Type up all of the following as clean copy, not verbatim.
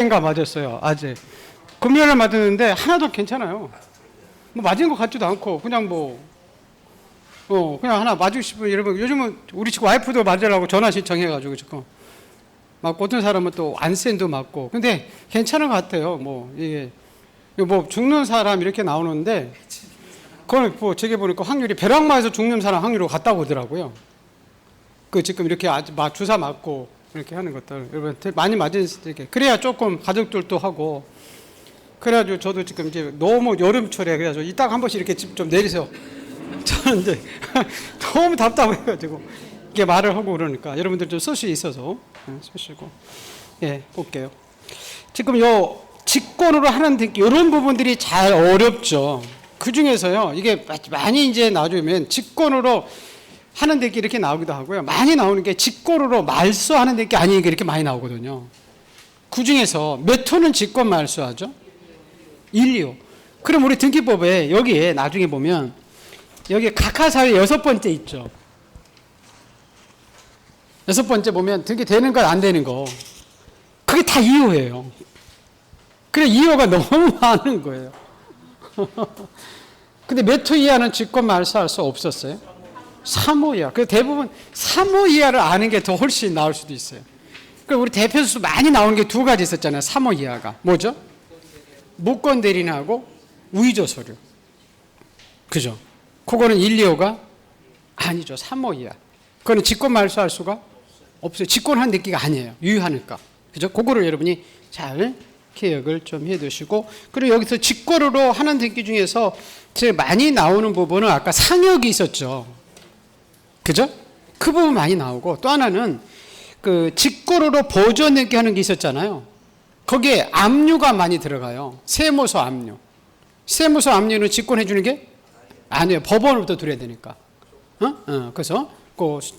인가 맞았어요. 아재. 금요일에 맞았는데 하나도 괜찮아요. 뭐 맞은 것 같지도 않고 그냥 그냥 하나 맞고 싶은 여러분 요즘은 우리 지금 와이프도 맞으라고 전화 신청해가지고 지금 맞고 어떤 사람은 또 안센도 맞고 근데 괜찮은 것 같아요. 뭐 이게 뭐 죽는 사람 이렇게 나오는데 그걸 뭐 제게 보니까 확률이 벼락마에서 죽는 사람 확률로 같다고 하더라고요. 그 지금 이렇게 주사 맞고 이렇게 하는 것들 여러분 많이 맞은 이렇게 그래야 조금 가족들도 하고 그래가지고 저도 지금 이제 너무 여름철에 그래가지고 이따가 한 번씩 이렇게 집 좀 내리세요. 저는 이제 너무 답답해가지고 이게 말을 하고 그러니까 여러분들 좀 쓸 수 있어서 쓰시고 볼게요. 지금 요 직권으로 하는 듣기 이런 부분들이 잘 어렵죠. 그 중에서요 이게 많이 이제 나오면 직권으로 하는 데끼 이렇게 나오기도 하고요. 많이 나오는 게 직권으로 말소하는 데끼 아니니까 이렇게 많이 나오거든요. 그 중에서 몇 호는 직권 말소하죠? 1, 2호. 그럼 우리 등기법에 여기에 나중에 보면 여기 각하사회 6번째 있죠. 6번째 보면 등기되는 것 안 되는 거. 그게 다 2호예요. 그래 2호가 너무 많은 거예요. 근데 몇 호 이하는 직권 말소할 수 없었어요? 3호 이하. 그 대부분 3호 이하를 아는 게 더 훨씬 나을 수도 있어요. 그럼 우리 대표수 많이 나오는 게 두 가지 있었잖아요. 3호 이하가. 뭐죠? 무권 대리인하고 우의조 서류. 그죠? 그거는 1, 2호가 아니죠. 3호 이하. 그거는 직권 말소할 수가 없어요. 직권한 느끼가 아니에요. 유효하니까. 그죠? 그거를 여러분이 잘 기억을 좀 해 두시고 그리고 여기서 직권으로 하는 등기 중에서 제일 많이 나오는 부분은 아까 상역이 있었죠. 그죠? 그 부분 많이 나오고 또 하나는 그 직권으로 보존 등기 하는 게 있었잖아요. 거기에 압류가 많이 들어가요. 세무서 압류. 세무서 압류는 직권해 주는 게 아니에요. 법원으로부터 드려야 되니까. 그래서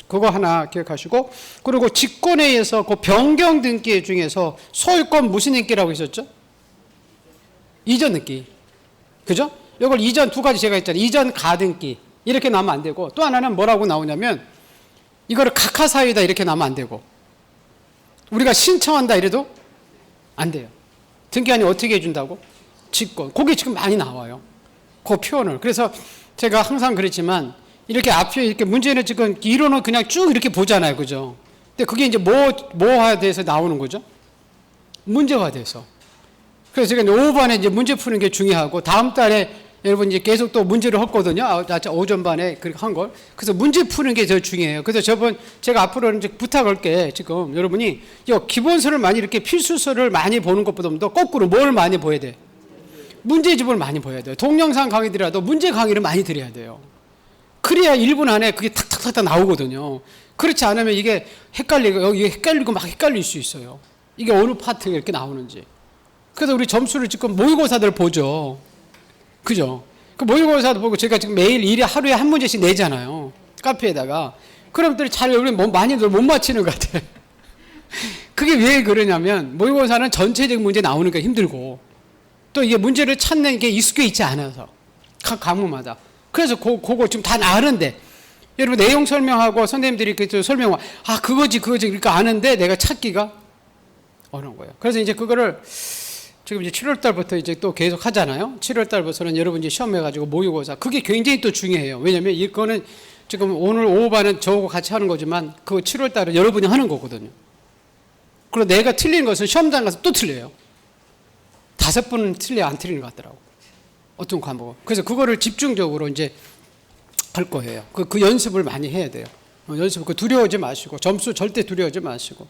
그거 하나 기억하시고 그리고 직권에 의해서 그 변경 등기 중에서 소유권 무슨 등기라고 있었죠? 이전 등기. 그죠? 이걸 이전 두 가지 제가 했잖아요. 이전 가등기. 이렇게 나오면 안 되고 또 하나는 뭐라고 나오냐면 이거를 각하사유다 이렇게 나오면 안 되고 우리가 신청한다 이래도 안 돼요. 등기관이 어떻게 해준다고? 직권. 그게 지금 많이 나와요. 그 표현을. 그래서 제가 항상 그랬지만 이렇게 앞에 이렇게 문제는 지금 이론은 그냥 쭉 이렇게 보잖아요. 그죠? 근데 그게 이제 뭐화에 대해서 나오는 거죠? 문제화돼서. 그래서 제가 이제 5반에 이제 문제 푸는 게 중요하고 다음 달에 여러분 이제 계속 또 문제를 했거든요. 오전반에 그렇게 한 걸. 그래서 문제 푸는 게 제일 중요해요. 그래서 제가 앞으로는 이제 부탁할 게 지금 여러분이 기본서를 많이 이렇게 필수서를 많이 보는 것보다도 거꾸로 뭘 많이 보야 돼? 문제집을 많이 보야 돼요. 동영상 강의들이라도 문제 강의를 많이 드려야 돼요. 그래야 1분 안에 그게 탁탁탁탁 나오거든요. 그렇지 않으면 이게 헷갈리고 막 헷갈릴 수 있어요. 이게 어느 파트가 이렇게 나오는지. 그래서 우리 점수를 지금 모의고사들 보죠. 그죠? 그 모의고사도 보고 제가 지금 매일 하루에 한 문제씩 내잖아요. 카페에다가. 그럼 잘 많이들 못 맞히는 것 같아요. 그게 왜 그러냐면 모의고사는 전체적인 문제 나오는 게 힘들고 또 이게 문제를 찾는 게 익숙해 있지 않아서 각 과목마다. 그래서 그거 지금 다 아는데 여러분 내용 설명하고 선생님들이 이렇게 설명하고 그거지 그러니까 아는데 내가 찾기가 어려운 거예요. 그래서 이제 그거를 지금 이제 7월 달부터 이제 또 계속 하잖아요. 7월 달부터는 여러분 이제 시험해가지고 모의고사. 그게 굉장히 또 중요해요. 왜냐면 이거는 지금 오늘 오후반은 저하고 같이 하는 거지만 그 7월 달은 여러분이 하는 거거든요. 그리고 내가 틀린 것은 시험장 가서 또 틀려요. 5번은 안 틀리는 것 같더라고. 어떤 과목은. 그래서 그거를 집중적으로 이제 할 거예요. 그 연습을 많이 해야 돼요. 두려워하지 마시고 점수 절대 두려워하지 마시고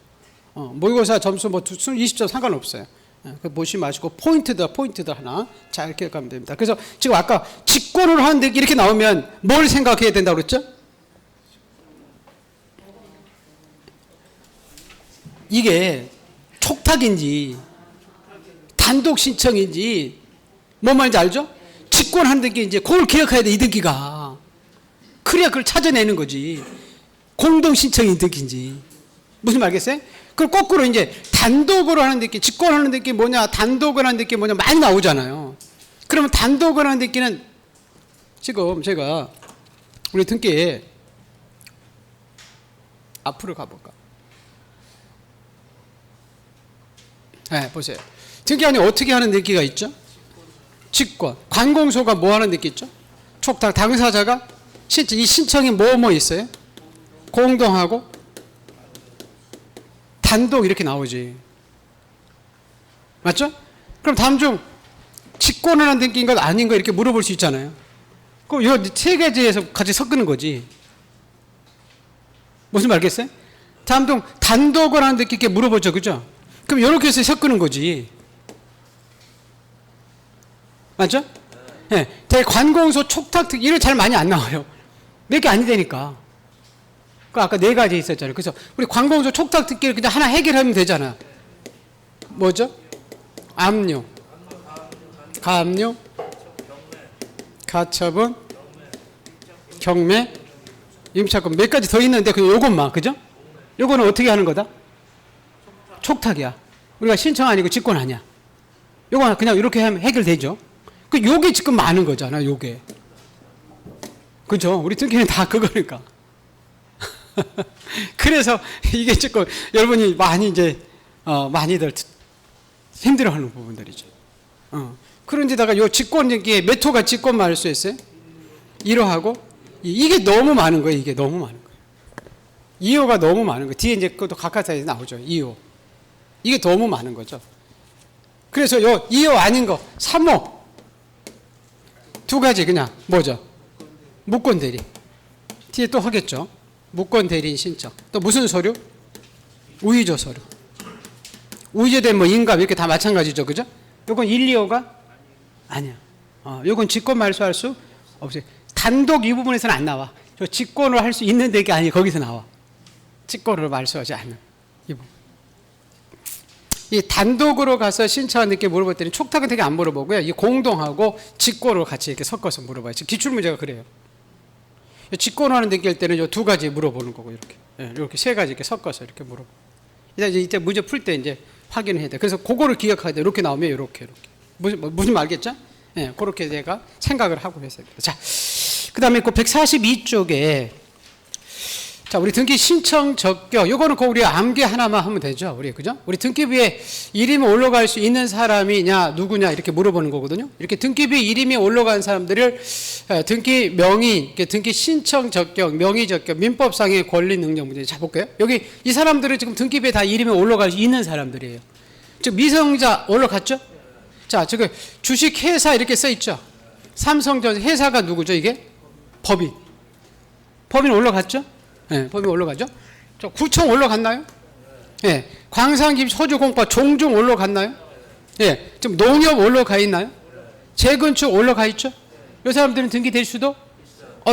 모의고사 점수 20점 상관없어요. 보시 마시고 포인트들 하나 잘 기억하면 됩니다. 그래서 지금 아까 직권을 하는데 이렇게 나오면 뭘 생각해야 된다고 그랬죠? 이게 촉탁인지 단독 신청인지 뭔 말인지 알죠? 직권하는 등기 이제 그걸 기억해야 돼. 이 등기가 그래야 그걸 찾아내는 거지. 공동 신청인 등기인지 무슨 말 알겠어요? 그걸 거꾸로 이제 단독으로 하는 등기, 직권하는 등기 뭐냐, 단독을 하는 등기 뭐냐 많이 나오잖아요. 그러면 단독을 하는 등기는 지금 제가 우리 등기에 앞으로 가볼까? 네, 보세요. 등기관이 어떻게 하는 등기가 있죠? 직권. 관공서가 뭐 하는 등기 있죠? 촉탁. 당사자가 이 신청이 뭐 있어요? 공동하고 단독 이렇게 나오지. 맞죠? 그럼 다음 중 직권을 한 등기인가 아닌가 이렇게 물어볼 수 있잖아요. 그럼 이 세 가지에서 같이 섞는 거지. 무슨 말겠어요? 다음 중 단독을 한 등기 이렇게 물어보죠. 그죠? 그럼 이렇게 해서 섞는 거지. 맞죠? 네. 대관공서 촉탁 등기 이런 잘 많이 안 나와요. 몇 개 아니되니까. 그 아까 네 가지 있었잖아요. 그래서 우리 관공서 촉탁 등기를 그냥 하나 해결하면 되잖아. 뭐죠? 압류, 가압류, 가처분, 경매, 임차권 몇 가지 더 있는데 그냥 요것만, 그죠? 요거는 어떻게 하는 거다? 촉탁이야. 우리가 신청 아니고 직권 아니야. 요거 그냥 이렇게 하면 해결되죠. 그 요게 지금 많은 거잖아. 요게. 그죠? 우리 등기는 다 그거니까. 그래서 이게 지금 여러분이 많이 이제 많이들 힘들어하는 부분들이죠. 그런데다가 요 직권 등기에 몇 호가 직권 말소했어요? 1호하고 이게 너무 많은 거예요. 이게 너무 많은 거예요. 2호가 너무 많은 거예요. 뒤에 이제 그것도 각각사에서 나오죠. 2호. 이게 너무 많은 거죠. 그래서 요 2호 아닌 거 3호 두 가지 그냥 뭐죠? 무권 대리. 뒤에 또 하겠죠. 무권 대리인 신청. 또 무슨 서류? 우의조 서류. 우의조된 뭐 인감 이렇게 다 마찬가지죠. 그죠? 요건 1, 2호가 아니야. 요건 직권 말소할 수 없어요. 단독 이 부분에서는 안 나와. 저 직권을 할 수 있는 데가 아니 거기서 나와. 직권으로 말소하지 않는 이 부분. 이 단독으로 가서 신청하는 게 물어볼 때는 촉탁은 되게 안 물어보고요. 이 공동하고 직권으로 같이 이렇게 섞어서 물어봐요. 기출 문제가 그래요. 직권하는 등기할 때는 이 두 가지 물어보는 거고 이렇게, 이렇게 세 가지 이렇게 섞어서 이렇게 물어보. 이제 문제 풀 때 이제 확인을 해야 돼. 그래서 그거를 기억해야 돼. 이렇게 나오면 이렇게. 무슨 말 알겠죠? 예, 그렇게 내가 생각을 하고 했어요. 자, 그다음에 그 142쪽에 자, 우리 등기 신청 적격, 요거는 꼭 우리 암기 하나만 하면 되죠. 우리, 그죠? 우리 등기부에 이름이 올라갈 수 있는 사람이냐, 누구냐, 이렇게 물어보는 거거든요. 이렇게 등기부에 이름이 올라간 사람들을 등기 명의, 등기 신청 적격, 명의 적격, 민법상의 권리 능력 문제 잡을게요. 여기 이 사람들은 지금 등기부에 다 이름이 올라갈 수 있는 사람들이에요. 즉, 미성자 올라갔죠? 자, 지금 주식회사 이렇게 써 있죠? 삼성전 회사가 누구죠, 이게? 법인. 법인 올라갔죠? 네, 법인 올라가죠? 저 구청 올라갔나요? 네, 광산김 소주공파 종중 올라갔나요? 네, 지금 농협 올라가 있나요? 재건축 올라가 있죠? 이 사람들은 등기될 수도?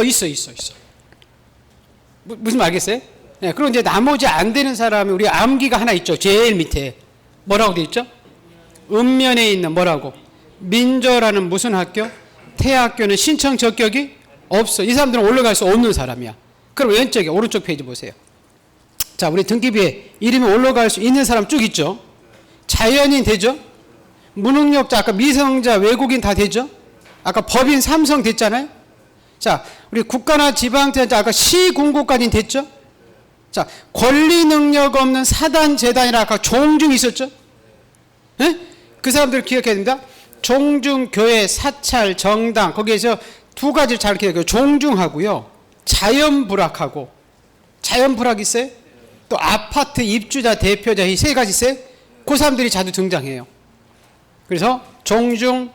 있어. 무슨 말 알겠어요? 네, 그리고 이제 나머지 안 되는 사람이 우리 암기가 하나 있죠. 제일 밑에. 뭐라고 돼 있죠? 읍면에 있는 뭐라고? 민저라는 무슨 학교? 태학교는 신청 적격이 없어. 이 사람들은 올라갈 수 없는 사람이야. 그럼 왼쪽에 오른쪽 페이지 보세요. 자, 우리 등기부에 이름이 올라갈 수 있는 사람 쭉 있죠. 자연인 되죠. 무능력자, 아까 미성자, 외국인 다 되죠. 아까 법인 삼성 됐잖아요. 자, 우리 국가나 지방자치 아까 시군구까지 됐죠. 자, 권리 능력 없는 사단 재단이라 아까 종중 있었죠. 네? 그 사람들 기억해야 됩니다. 종중, 교회, 사찰, 정당 거기에서 두 가지를 잘 기억해요. 종중하고요. 자연불악하고, 자연불악 있어요? 또 아파트 입주자 대표자 이 세 가지 있어요? 그 사람들이 자주 등장해요. 그래서 종중,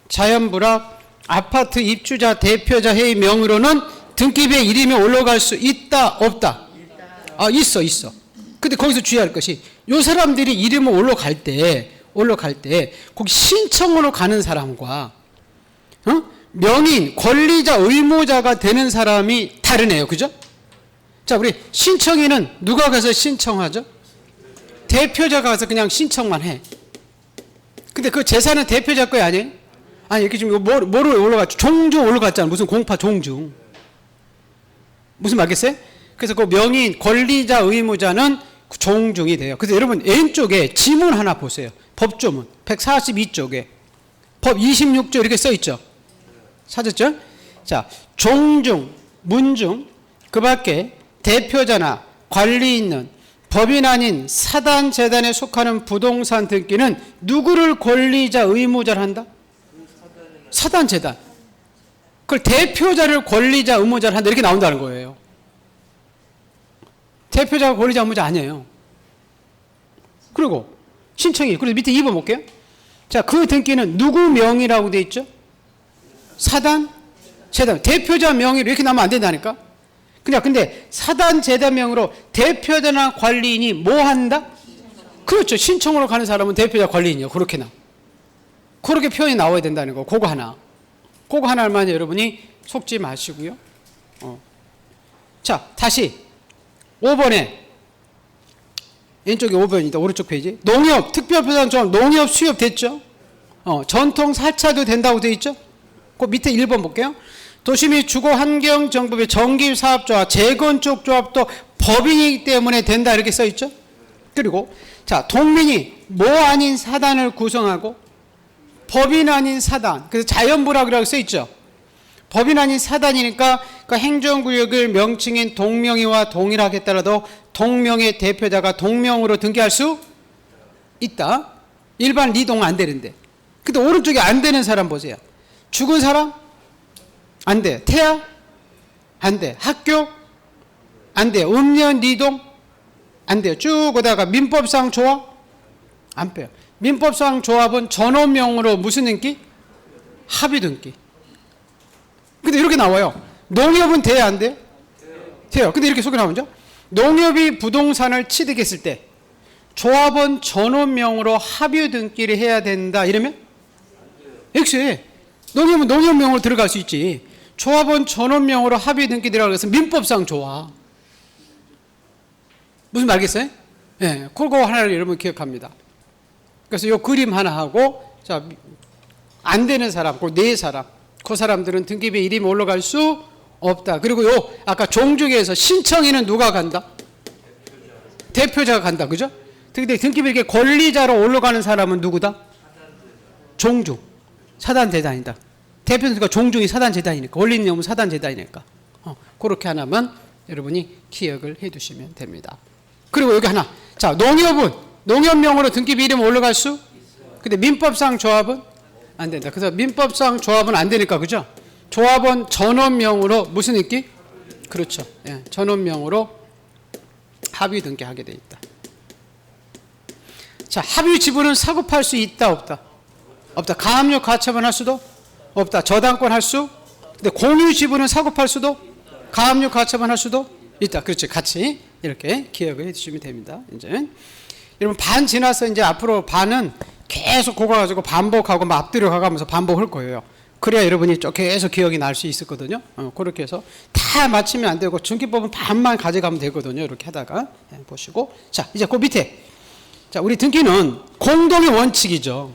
자연불악, 아파트 입주자 대표자 회의 명의로는 등기부에 이름이 올라갈 수 있다, 없다? 있어. 근데 거기서 주의할 것이 이 사람들이 이름을 올라갈 때 거기 신청으로 가는 사람과 명인, 권리자, 의무자가 되는 사람이 다르네요. 그죠? 자, 우리 신청인은 누가 가서 신청하죠? 대표자가 가서 그냥 신청만 해. 근데 그 재산은 대표자 거야, 아니에요? 아니, 이렇게 지금 뭐로 올라갔죠? 종중 올라갔잖아. 무슨 공파 종중. 무슨 말겠어요? 그래서 그 명인, 권리자, 의무자는 종중이 돼요. 그래서 여러분, 왼쪽에 지문 하나 보세요. 법조문. 142쪽에. 법 26조 이렇게 써 있죠? 찾았죠? 자, 종중, 문중, 그 밖에 대표자나 관리 있는 법인 아닌 사단 재단에 속하는 부동산 등기는 누구를 권리자 의무자를 한다? 사단 재단. 그걸 대표자를 권리자 의무자를 한다 이렇게 나온다는 거예요. 대표자가 권리자 의무자 아니에요. 그리고 신청이 그리고 밑에 2번 볼게요. 자, 그 등기는 누구 명의라고 돼 있죠? 사단 재단. 대표자 명의로 이렇게 나오면 안 된다니까. 그냥 근데 사단 재단명으로 대표자나 관리인이 뭐 한다? 그렇죠. 신청으로 가는 사람은 대표자 관리인이요. 그렇게 나. 그렇게 표현이 나와야 된다는 거. 그거 하나. 그거 하나만 여러분이 속지 마시고요. 자, 다시 5번에 왼쪽에 5번이다. 오른쪽 페이지. 농협 특별표상조합 농협 수협 됐죠? 전통 4차도 된다고 돼 있죠? 그 밑에 1번 볼게요. 도시및 주거환경정법의 정기사업조합, 재건축 조합도 법인이기 때문에 된다 이렇게 써 있죠. 그리고 자, 동민이 뭐 아닌 사단을 구성하고 법인 아닌 사단, 그래서 자연부라고 써 있죠. 법인 아닌 사단이니까 그 행정구역을 명칭인 동명이와 동일하게 따라도 동명의 대표자가 동명으로 등기할 수 있다. 일반 리동 안 되는데. 근데 오른쪽에 안 되는 사람 보세요. 죽은 사람? 안 돼. 태아? 안 돼. 학교? 안 돼. 음년 리동? 안 돼요. 쭉 오다가 민법상 조합? 안 빼요. 민법상 조합은 전원명으로 무슨 등기? 합의 등기. 근데 이렇게 나와요. 농협은 돼야 안 돼요? 돼요. 근데 이렇게 속에 나오죠? 농협이 부동산을 취득했을 때 조합원 전원명으로 합의 등기를 해야 된다 이러면? 역시 농협은 농협명으로 들어갈 수 있지. 조합원 전원명으로 합의 등기 들어가고 해서 민법상 조합. 무슨 말 알겠어요? 예, 네, 그거 하나를 여러분 기억합니다. 그래서 이 그림 하나 하고, 자, 안 되는 사람, 그 네 사람, 그 사람들은 등기부에 이름이 올라갈 수 없다. 그리고 요 아까 종중에서 신청인은 누가 간다? 대표자가 간다, 그죠? 근데 등기부에 이렇게 권리자로 올라가는 사람은 누구다? 종중, 사단 재단이다. 대표자가 종중이 사단 재단이니까, 원리인 내용은 사단 재단이니까. 그렇게 하나만 여러분이 기억을 해두시면 됩니다. 그리고 여기 하나, 자, 농협은 농협명으로 등기부 이름 올라갈 수? 근데 민법상 조합은 안 된다. 그래서 민법상 조합은 안 되니까, 그죠? 조합원 전원명으로 무슨 등기? 그렇죠. 예, 전원명으로 합의 등기하게 돼 있다. 자, 합의 지분은 사급할 수 있다, 없다? 없다. 가압류 가처분 할 수도 없다. 저당권 할 수? 근데 공유 지분은 사급할 수도? 가압류 가처분 할 수도 있다. 그렇죠. 같이 이렇게 기억을 해 주시면 됩니다. 이제 여러분 반 지나서 이제 앞으로 반은 계속 그거 가지고 반복하고 막 앞뒤로 가가면서 반복할 거예요. 그래야 여러분이 좀 계속 기억이 날 수 있었거든요. 그렇게 해서 다 맞추면 안 되고 등기법은 반만 가져가면 되거든요. 이렇게 하다가 보시고, 자, 이제 그 밑에, 자, 우리 등기는 공동의 원칙이죠.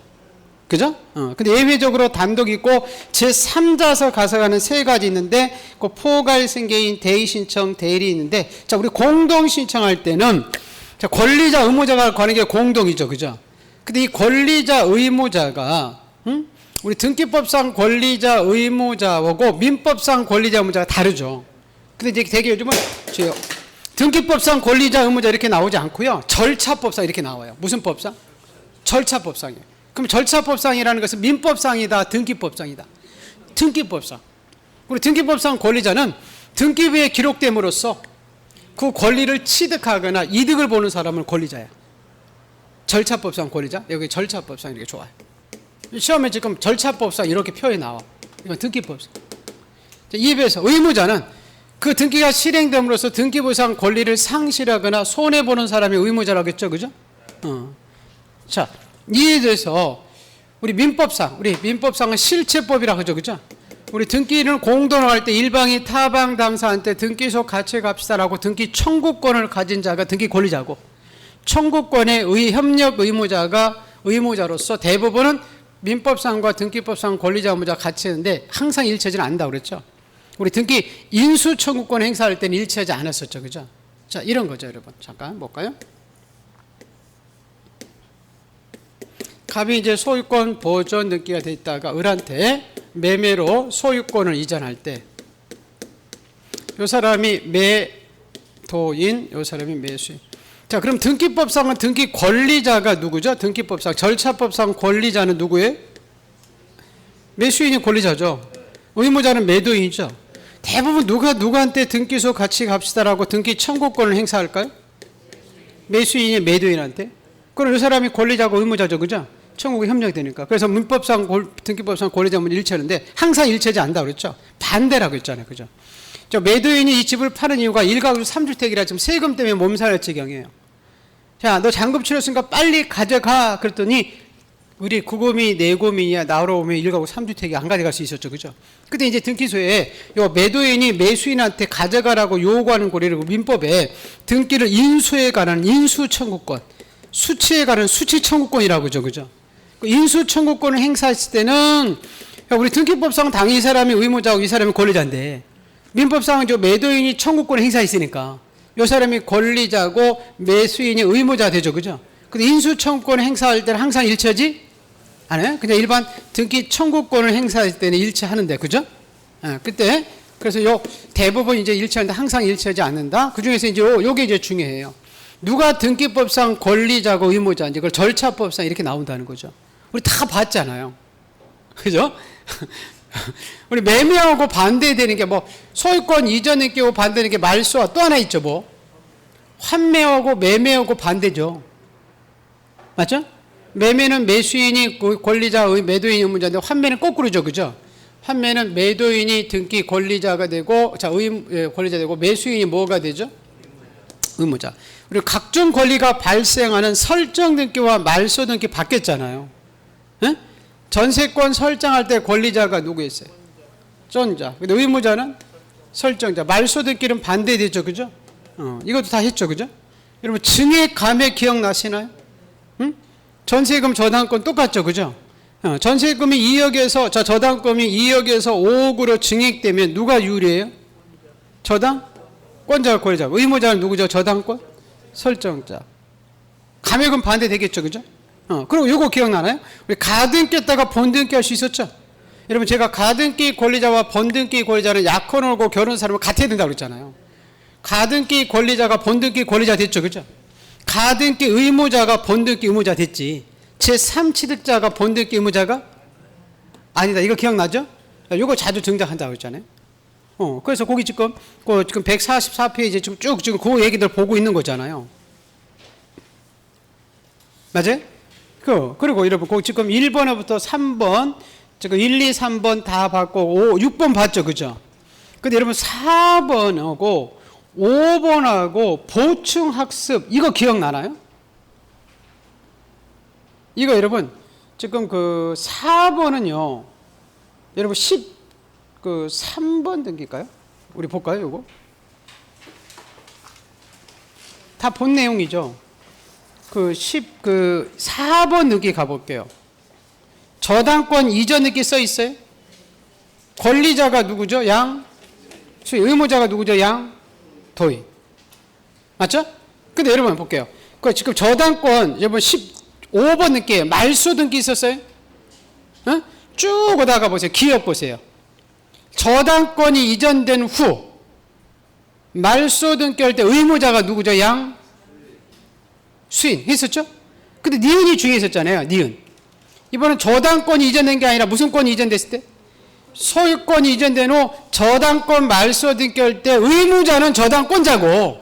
그죠? 근데 예외적으로 단독 있고 제3자서 가져가는 세 가지 있는데, 그 포괄생계인 대의신청, 대일이 있는데, 자, 우리 공동 신청할 때는, 자, 권리자, 의무자가 가는 게 공동이죠. 그죠? 근데 이 권리자, 의무자가, 우리 등기법상 권리자, 의무자하고 민법상 권리자, 의무자가 다르죠. 근데 이제 되게 요즘은 등기법상 권리자, 의무자 이렇게 나오지 않고요. 절차법상 이렇게 나와요. 무슨 법상? 절차법상이에요. 그럼 절차법상이라는 것은 민법상이다, 등기법상이다? 등기법상. 우리 등기법상 권리자는 등기부에 기록됨으로써 그 권리를 취득하거나 이득을 보는 사람은 권리자야. 절차법상 권리자, 여기 절차법상 이렇게 좋아요. 시험에 지금 절차법상 이렇게 표현이 나와. 이건 등기법상. 이에서 의무자는 그 등기가 실행됨으로써 등기부상 권리를 상실하거나 손해보는 사람이 의무자라고 했죠. 그죠? 자, 이에 대해서 우리 민법상은 실체법이라고 하죠. 그죠? 우리 등기는 공동으로 할 때 일방이 타방 당사한테 등기소 가치값이다라고 등기 청구권을 가진 자가 등기 권리자고, 청구권의 협력 의무자가 의무자로서 대부분은 민법상과 등기법상 권리자 의무자가 같이 했는데 항상 일치하지는 않는다고 그랬죠. 우리 등기 인수 청구권 행사할 때는 일치하지 않았었죠. 그죠? 자, 이런 거죠, 여러분. 잠깐 볼까요? 갑이 이제 소유권 보존 등기가 돼 있다가 을한테 매매로 소유권을 이전할 때, 이 사람이 매도인, 이 사람이 매수인. 자, 그럼 등기법상은 등기 권리자가 누구죠? 등기법상 절차법상 권리자는 누구예요? 매수인이 권리자죠. 의무자는 매도인이죠. 대부분 누구한테 등기소 같이 갑시다라고 등기 청구권을 행사할까요? 매수인이 매도인한테. 그럼 이 사람이 권리자고 의무자죠, 그죠? 청구가 협력되니까. 그래서 민법상 등기법상 권리자면 일체하는데 항상 일체지 않다 그랬죠. 반대라고 했잖아요, 그죠? 저 매도인이 이 집을 파는 이유가 1가구 3주택이라 지금 세금 때문에 몸살할 지경이에요. 자, 너 잔금 치렀으니까 빨리 가져가. 그랬더니 우리 구금이 내고민이야 나오러 오면 1가구 3주택이 안 가져갈 수 있었죠, 그죠? 근데 이제 등기소에 요 매도인이 매수인한테 가져가라고 요구하는 권리를 민법에 등기를 인수에 관한 인수 청구권, 수치에 관한 수치 청구권이라고 그죠, 그죠? 인수 청구권을 행사했을 때는 우리 등기법상 당연히 이 사람이 의무자고 이 사람이 권리자인데 민법상은 저 매도인이 청구권을 행사했으니까 이 사람이 권리자고 매수인이 의무자 되죠, 그죠? 근데 인수 청구권을 행사할 때는 항상 일체하지 않아요? 그냥 일반 등기 청구권을 행사할 때는 일체하는데, 그죠? 그때 그래서 요 대부분 이제 일체하는데 항상 일체하지 않는다. 그 중에서 이제 요게 이제 중요해요. 누가 등기법상 권리자고 의무자인지 그걸 절차법상 이렇게 나온다는 거죠. 우리 다 봤잖아요. 그죠? 우리 매매하고 반대되는 게 뭐 소유권 이전에 끼고 반대되는 게 말소와 또 하나 있죠, 뭐 환매하고 매매하고 반대죠. 맞죠? 매매는 매수인이 권리자, 매도인이 의무자인데 환매는 거꾸로죠, 그죠? 환매는 매도인이 등기 권리자가 되고, 자, 권리자 되고 매수인이 뭐가 되죠? 의무자. 그리고 각종 권리가 발생하는 설정 등기와 말소 등기 바뀌었잖아요. 네? 전세권 설정할 때 권리자가 누구였어요? 전자. 근데 의무자는 설정자. 말소 등기는 반대되죠, 그죠? 이것도 다 했죠, 그죠? 여러분 증액 감액 기억나시나요? 응? 전세금 저당권 똑같죠, 그죠? 전세금이 2억에서 저당권이 2억에서 5억으로 증액되면 누가 유리해요? 저당권자가 권리자. 의무자는 누구죠? 저당권 설정자. 감액은 반대되겠죠, 그죠? 그리고 요거 기억나나요? 우리 가등기 했다가 본등기 할 수 있었죠? 여러분 제가 가등기 권리자와 본등기 권리자는 약혼하고 결혼 사람은 같아야 된다고 그랬잖아요. 가등기 권리자가 본등기 권리자 됐죠, 그죠? 가등기 의무자가 본등기 의무자 됐지. 제3취득자가 본등기 의무자가 아니다. 이거 기억나죠? 이거 자주 등장한다고 했잖아요. 그래서 거기 지금 144페이지 지금 그 얘기들 보고 있는 거잖아요. 맞아요? 그리고 여러분 거기 지금 1번부터 3번 지금 1, 2, 3번 다 봤고 6번 봤죠, 그죠? 근데 여러분 4번하고 5번하고 보충학습 이거 기억나나요? 이거 여러분 지금 그 4번은요 여러분 3번 등기일까요? 우리 볼까요, 요거? 다 본 내용이죠. 4번 등기 가볼게요. 저당권 이전 등기 써 있어요? 권리자가 누구죠? 의무자가 누구죠? 도인. 맞죠? 근데 여러분 볼게요. 지금 저당권 여러분 15번 등기에 말소 등기 있었어요? 쭉 오다가 보세요. 기업 보세요. 저당권이 이전된 후 말소 등기할 때 의무자가 누구죠? 수인 했었죠? 근데 니은이 중에 있었잖아요. 니은. 이번엔 저당권이 이전된 게 아니라 무슨 권이 이전됐을 때? 소유권이 이전된 후 저당권 말소 등기할 때 의무자는 저당권자고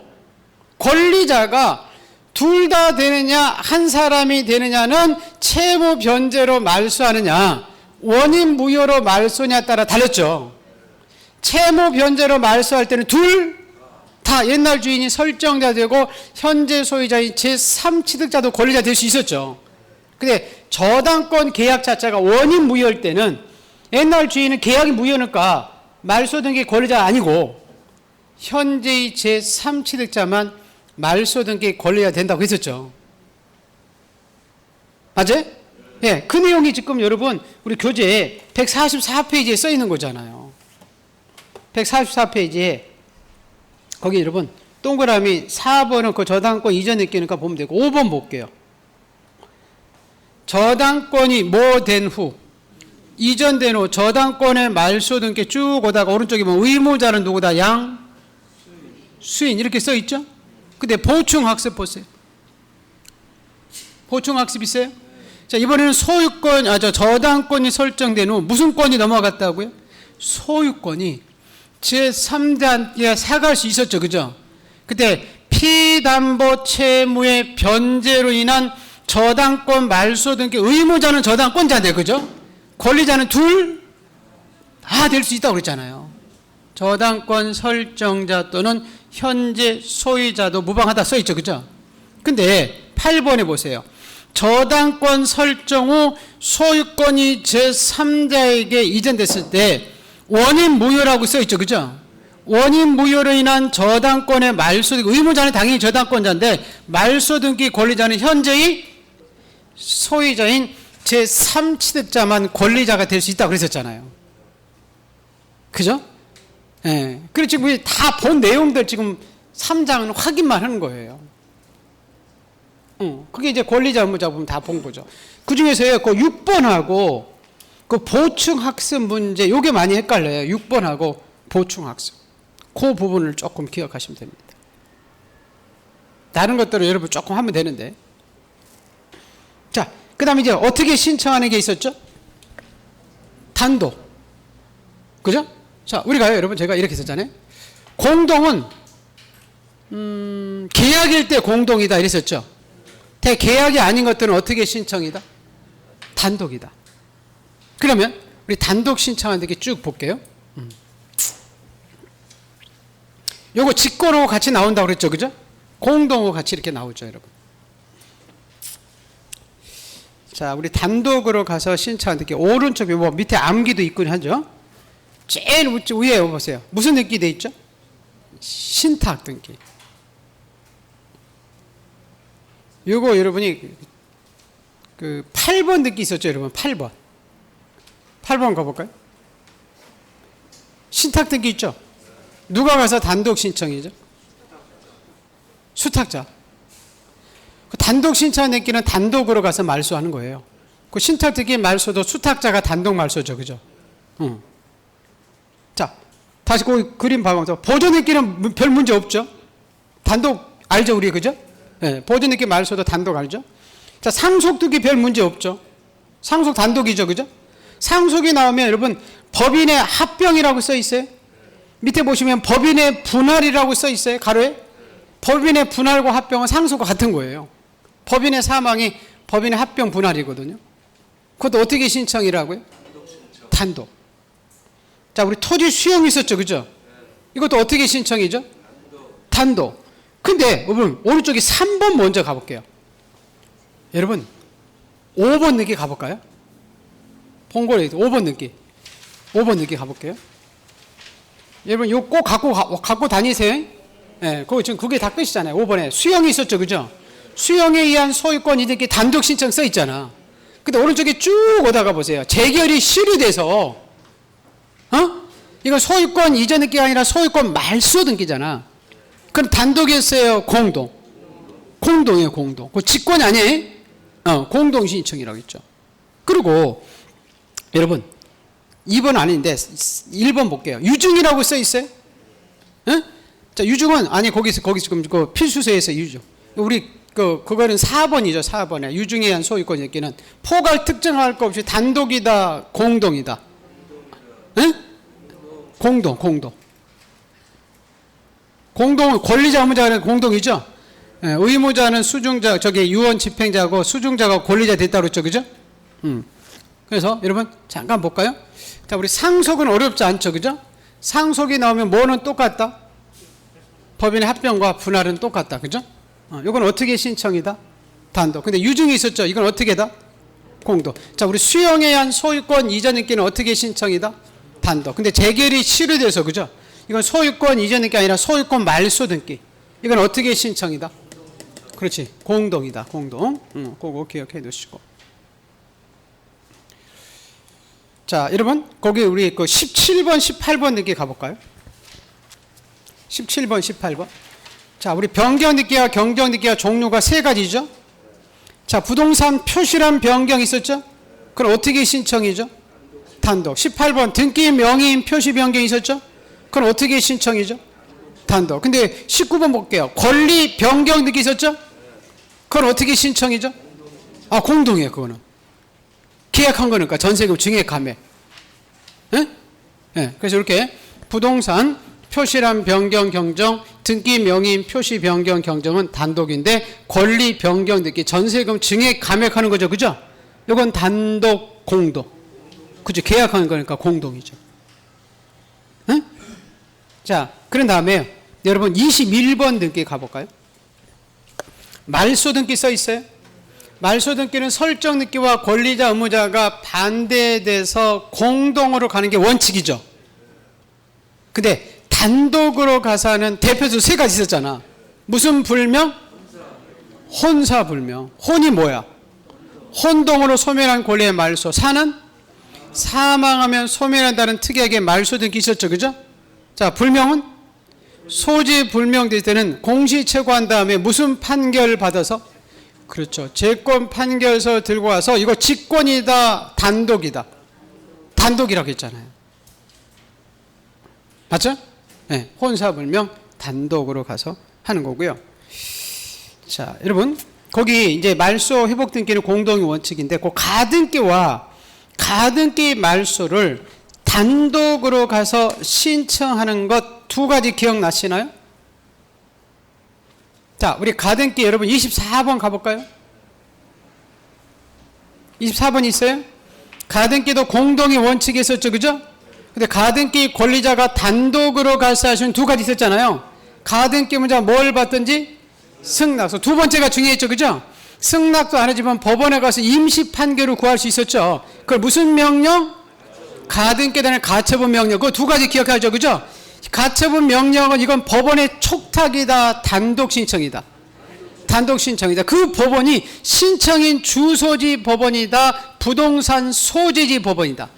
권리자가 둘 다 되느냐 한 사람이 되느냐는 채무 변제로 말소하느냐 원인 무효로 말소냐에 따라 달렸죠. 채무 변제로 말소할 때는 둘 다 옛날 주인이 설정자 되고 현재 소유자인 제3취득자도 권리자 될 수 있었죠. 근데 저당권 계약 자체가 원인 무효일 때는 옛날 주인은 계약이 무효니까 말소 등기 권리자가 아니고 현재의 제3취득자만 말소 등기 권리자 된다고 했었죠. 맞아요? 예, 그 내용이 지금 여러분 우리 교재 144페이지에 써 있는 거잖아요. 144페이지에 거기 여러분 동그라미 4번은 그 저당권 이전 느끼니까 보면 되고 5번 볼게요. 저당권이 뭐 된 후 이전된 후 저당권의 말소 등기 쭉 오다가 오른쪽에 보면 의무자는 누구다? 수인 이렇게 써 있죠? 근데 보충학습 보세요. 보충학습 있어요? 자, 이번에는 소유권, 저당권이 설정된 후 무슨 권이 넘어갔다고요? 소유권이 제3단계가 사과할 수 있었죠. 그죠? 그때 피담보 채무의 변제로 인한 저당권 말소 등기 의무자는 저당권자인데, 그죠? 권리자는 둘 다 될 수 있다고 그랬잖아요. 저당권 설정자 또는 현재 소유자도 무방하다 써있죠. 그죠? 근데 8번에 보세요. 저당권 설정 후 소유권이 제3자에게 이전됐을 때 원인 무효라고 써있죠. 그죠? 원인 무효로 인한 저당권의 말소 등기, 의무자는 당연히 저당권자인데 말소 등기 권리자는 현재의 소유자인 제3취득자만 권리자가 될 수 있다고 그랬었잖아요. 그죠? 예. 그리고 지금 우리 다 본 내용들 지금 3장은 확인만 하는 거예요. 그게 이제 권리자 의무자 보면 다 본 거죠. 그 중에서요, 그 6번하고 그 보충학습 문제, 요게 많이 헷갈려요. 6번하고 보충학습. 그 부분을 조금 기억하시면 됩니다. 다른 것들은 여러분 조금 하면 되는데. 자, 그 다음에 이제 어떻게 신청하는 게 있었죠? 단독. 그죠? 자, 우리가요, 여러분, 제가 이렇게 썼잖아요. 공동은, 계약일 때 공동이다. 이랬었죠? 대계약이 아닌 것들은 어떻게 신청이다? 단독이다. 그러면, 우리 단독 신청하는 게 쭉 볼게요. 요거 직권하고 같이 나온다고 그랬죠? 그죠? 공동하고 같이 이렇게 나오죠, 여러분. 자, 우리 단독으로 가서 신청하는 게 오른쪽에 뭐 밑에 암기도 있군 하죠? 제일 위에 보세요. 무슨 등기 돼 있죠? 신탁 등기. 요거 여러분이 그 8번 등기 있었죠, 여러분? 8번. 8번 가볼까요? 신탁 등기 있죠? 누가 가서 단독 신청이죠? 수탁자. 그 단독 신청 등기는 단독으로 가서 말소하는 거예요. 그 신탁 등기 말소도 수탁자가 단독 말소죠, 그죠? 자, 다시 그 그림 봐보면서 보존 등기는 별 문제 없죠? 단독 알죠, 우리 그죠? 네, 보존 등기 말소도 단독 알죠? 자, 상속 등기 별 문제 없죠? 상속 단독이죠, 그죠? 상속이 나오면 여러분 법인의 합병이라고 써 있어요. 밑에 보시면 법인의 분할이라고 써 있어요, 가로에. 법인의 분할과 합병은 상속과 같은 거예요. 법인의 사망이 법인의 합병 분할이거든요. 그것도 어떻게 신청이라고요? 단독. 자, 우리 토지 수용이 있었죠, 그죠? 이것도 어떻게 신청이죠? 단독. 근데 여러분 오른쪽에 3번 먼저 가볼게요. 여러분 5번 늦게 가볼까요? 본거래 5번 늦게. 5번 늦게 가볼게요. 여러분 이거 꼭 갖고 다니세요. 예, 그거 지금 그게 다 끝이잖아요. 5번에 수용이 있었죠, 그죠? 수용에 의한 소유권 이득이 단독 신청 써 있잖아. 근데 오른쪽에 쭉 오다가 보세요. 재결이 시효돼서, 이건 소유권 이전 등기가 아니라 소유권 말소 등기잖아. 그럼 단독이었어요, 공동? 공동이에요, 공동. 그 직권이 아니에요? 공동 신청이라고 했죠. 그리고 여러분 2번 아닌데 1번 볼게요. 유증이라고 써 있어요? 자, 유증은 아니 거기 지금 그 필수서에서 유증. 우리 그거는 4번이죠. 4번에 유증에 의한 소유권 얘기는 포괄 특정할 것 없이 단독이다, 공동이다. 공동. 공동은 권리자 의무자는 공동이죠. 의무자는 수중자, 저기 유언 집행자고 수중자가 권리자 됐다고 그랬죠, 그죠? 그래서 여러분 잠깐 볼까요? 자, 우리 상속은 어렵지 않죠, 그죠? 상속이 나오면 뭐는 똑같다? 법인의 합병과 분할은 똑같다, 그죠? 이건 어떻게 신청이다? 단독. 근데 유증이 있었죠. 이건 어떻게다? 공동. 자, 우리 수용에 의한 소유권 이전 등기는 어떻게 신청이다? 단독. 근데 재결이 시효돼서, 그죠? 이건 소유권 이전 등기 아니라 소유권 말소 등기. 이건 어떻게 신청이다? 그렇지. 공동이다. 공동. 그거 기억해 두시고. 자, 여러분 거기 우리 그 17번, 18번 등기 가볼까요? 17번, 18번. 자, 우리 변경 등기와 경정 등기와 종류가 세 가지죠. 자, 부동산 표시란 변경 있었죠? 그럼 어떻게 신청이죠? 단독. 18번 등기 명의인 표시 변경 있었죠? 그럼 어떻게 신청이죠? 단독. 근데 19번 볼게요. 권리 변경 등기 있었죠? 그건 어떻게 신청이죠? 아, 공동이에요, 그거는. 계약한 거니까 전세금 증액 감액. 예? 예. 그래서 이렇게 부동산 표시란 변경 경정, 등기 명의인 표시 변경 경정은 단독인데 권리 변경 등기 전세금 증액 감액하는 거죠, 그죠? 이건 단독 공동. 그죠? 계약하는 거니까 공동이죠. 예? 자, 그런 다음에 여러분 21번 등기 가볼까요? 말소 등기 써 있어요. 말소 등기는 설정 등기와 권리자 의무자가 반대돼서 공동으로 가는 게 원칙이죠. 근데 단독으로 가서 하는 대표적으로 세 가지 있었잖아. 무슨 불명? 혼사불명. 혼이 뭐야? 혼동으로 소멸한 권리의 말소. 사는? 사망하면 소멸한다는 특이하게 말소 등기 있었죠, 그죠? 자, 불명은? 소지 불명될 때는 공시채고한 다음에 무슨 판결을 받아서? 그렇죠. 재권 판결서 들고 와서 이거 직권이다, 단독이다. 단독이라고 했잖아요. 맞죠? 네, 혼사불명 단독으로 가서 하는 거고요. 자, 여러분 거기 이제 말소 회복 등기는 공동의 원칙인데 그 가등기와 가등기 말소를 단독으로 가서 신청하는 것 두 가지 기억나시나요? 자, 우리 가등기 여러분 24번 가볼까요? 24번 있어요? 가등기도 공동의 원칙이 있었죠, 그죠? 근데 가등기 권리자가 단독으로 가서 하시는 두 가지 있었잖아요. 가등기 문제가 뭘 받든지 승낙서. 두 번째가 중요했죠, 그죠? 승낙도 안 해주면 법원에 가서 임시 판결을 구할 수 있었죠. 그걸 무슨 명령? 가등기에 대한 가처분 명령. 그 두 가지 기억하죠, 그죠? 가처분 명령은 이건 법원의 촉탁이다, 단독 신청이다. 단독 신청이다. 그 법원이 신청인 주소지 법원이다, 부동산 소지지 법원이다.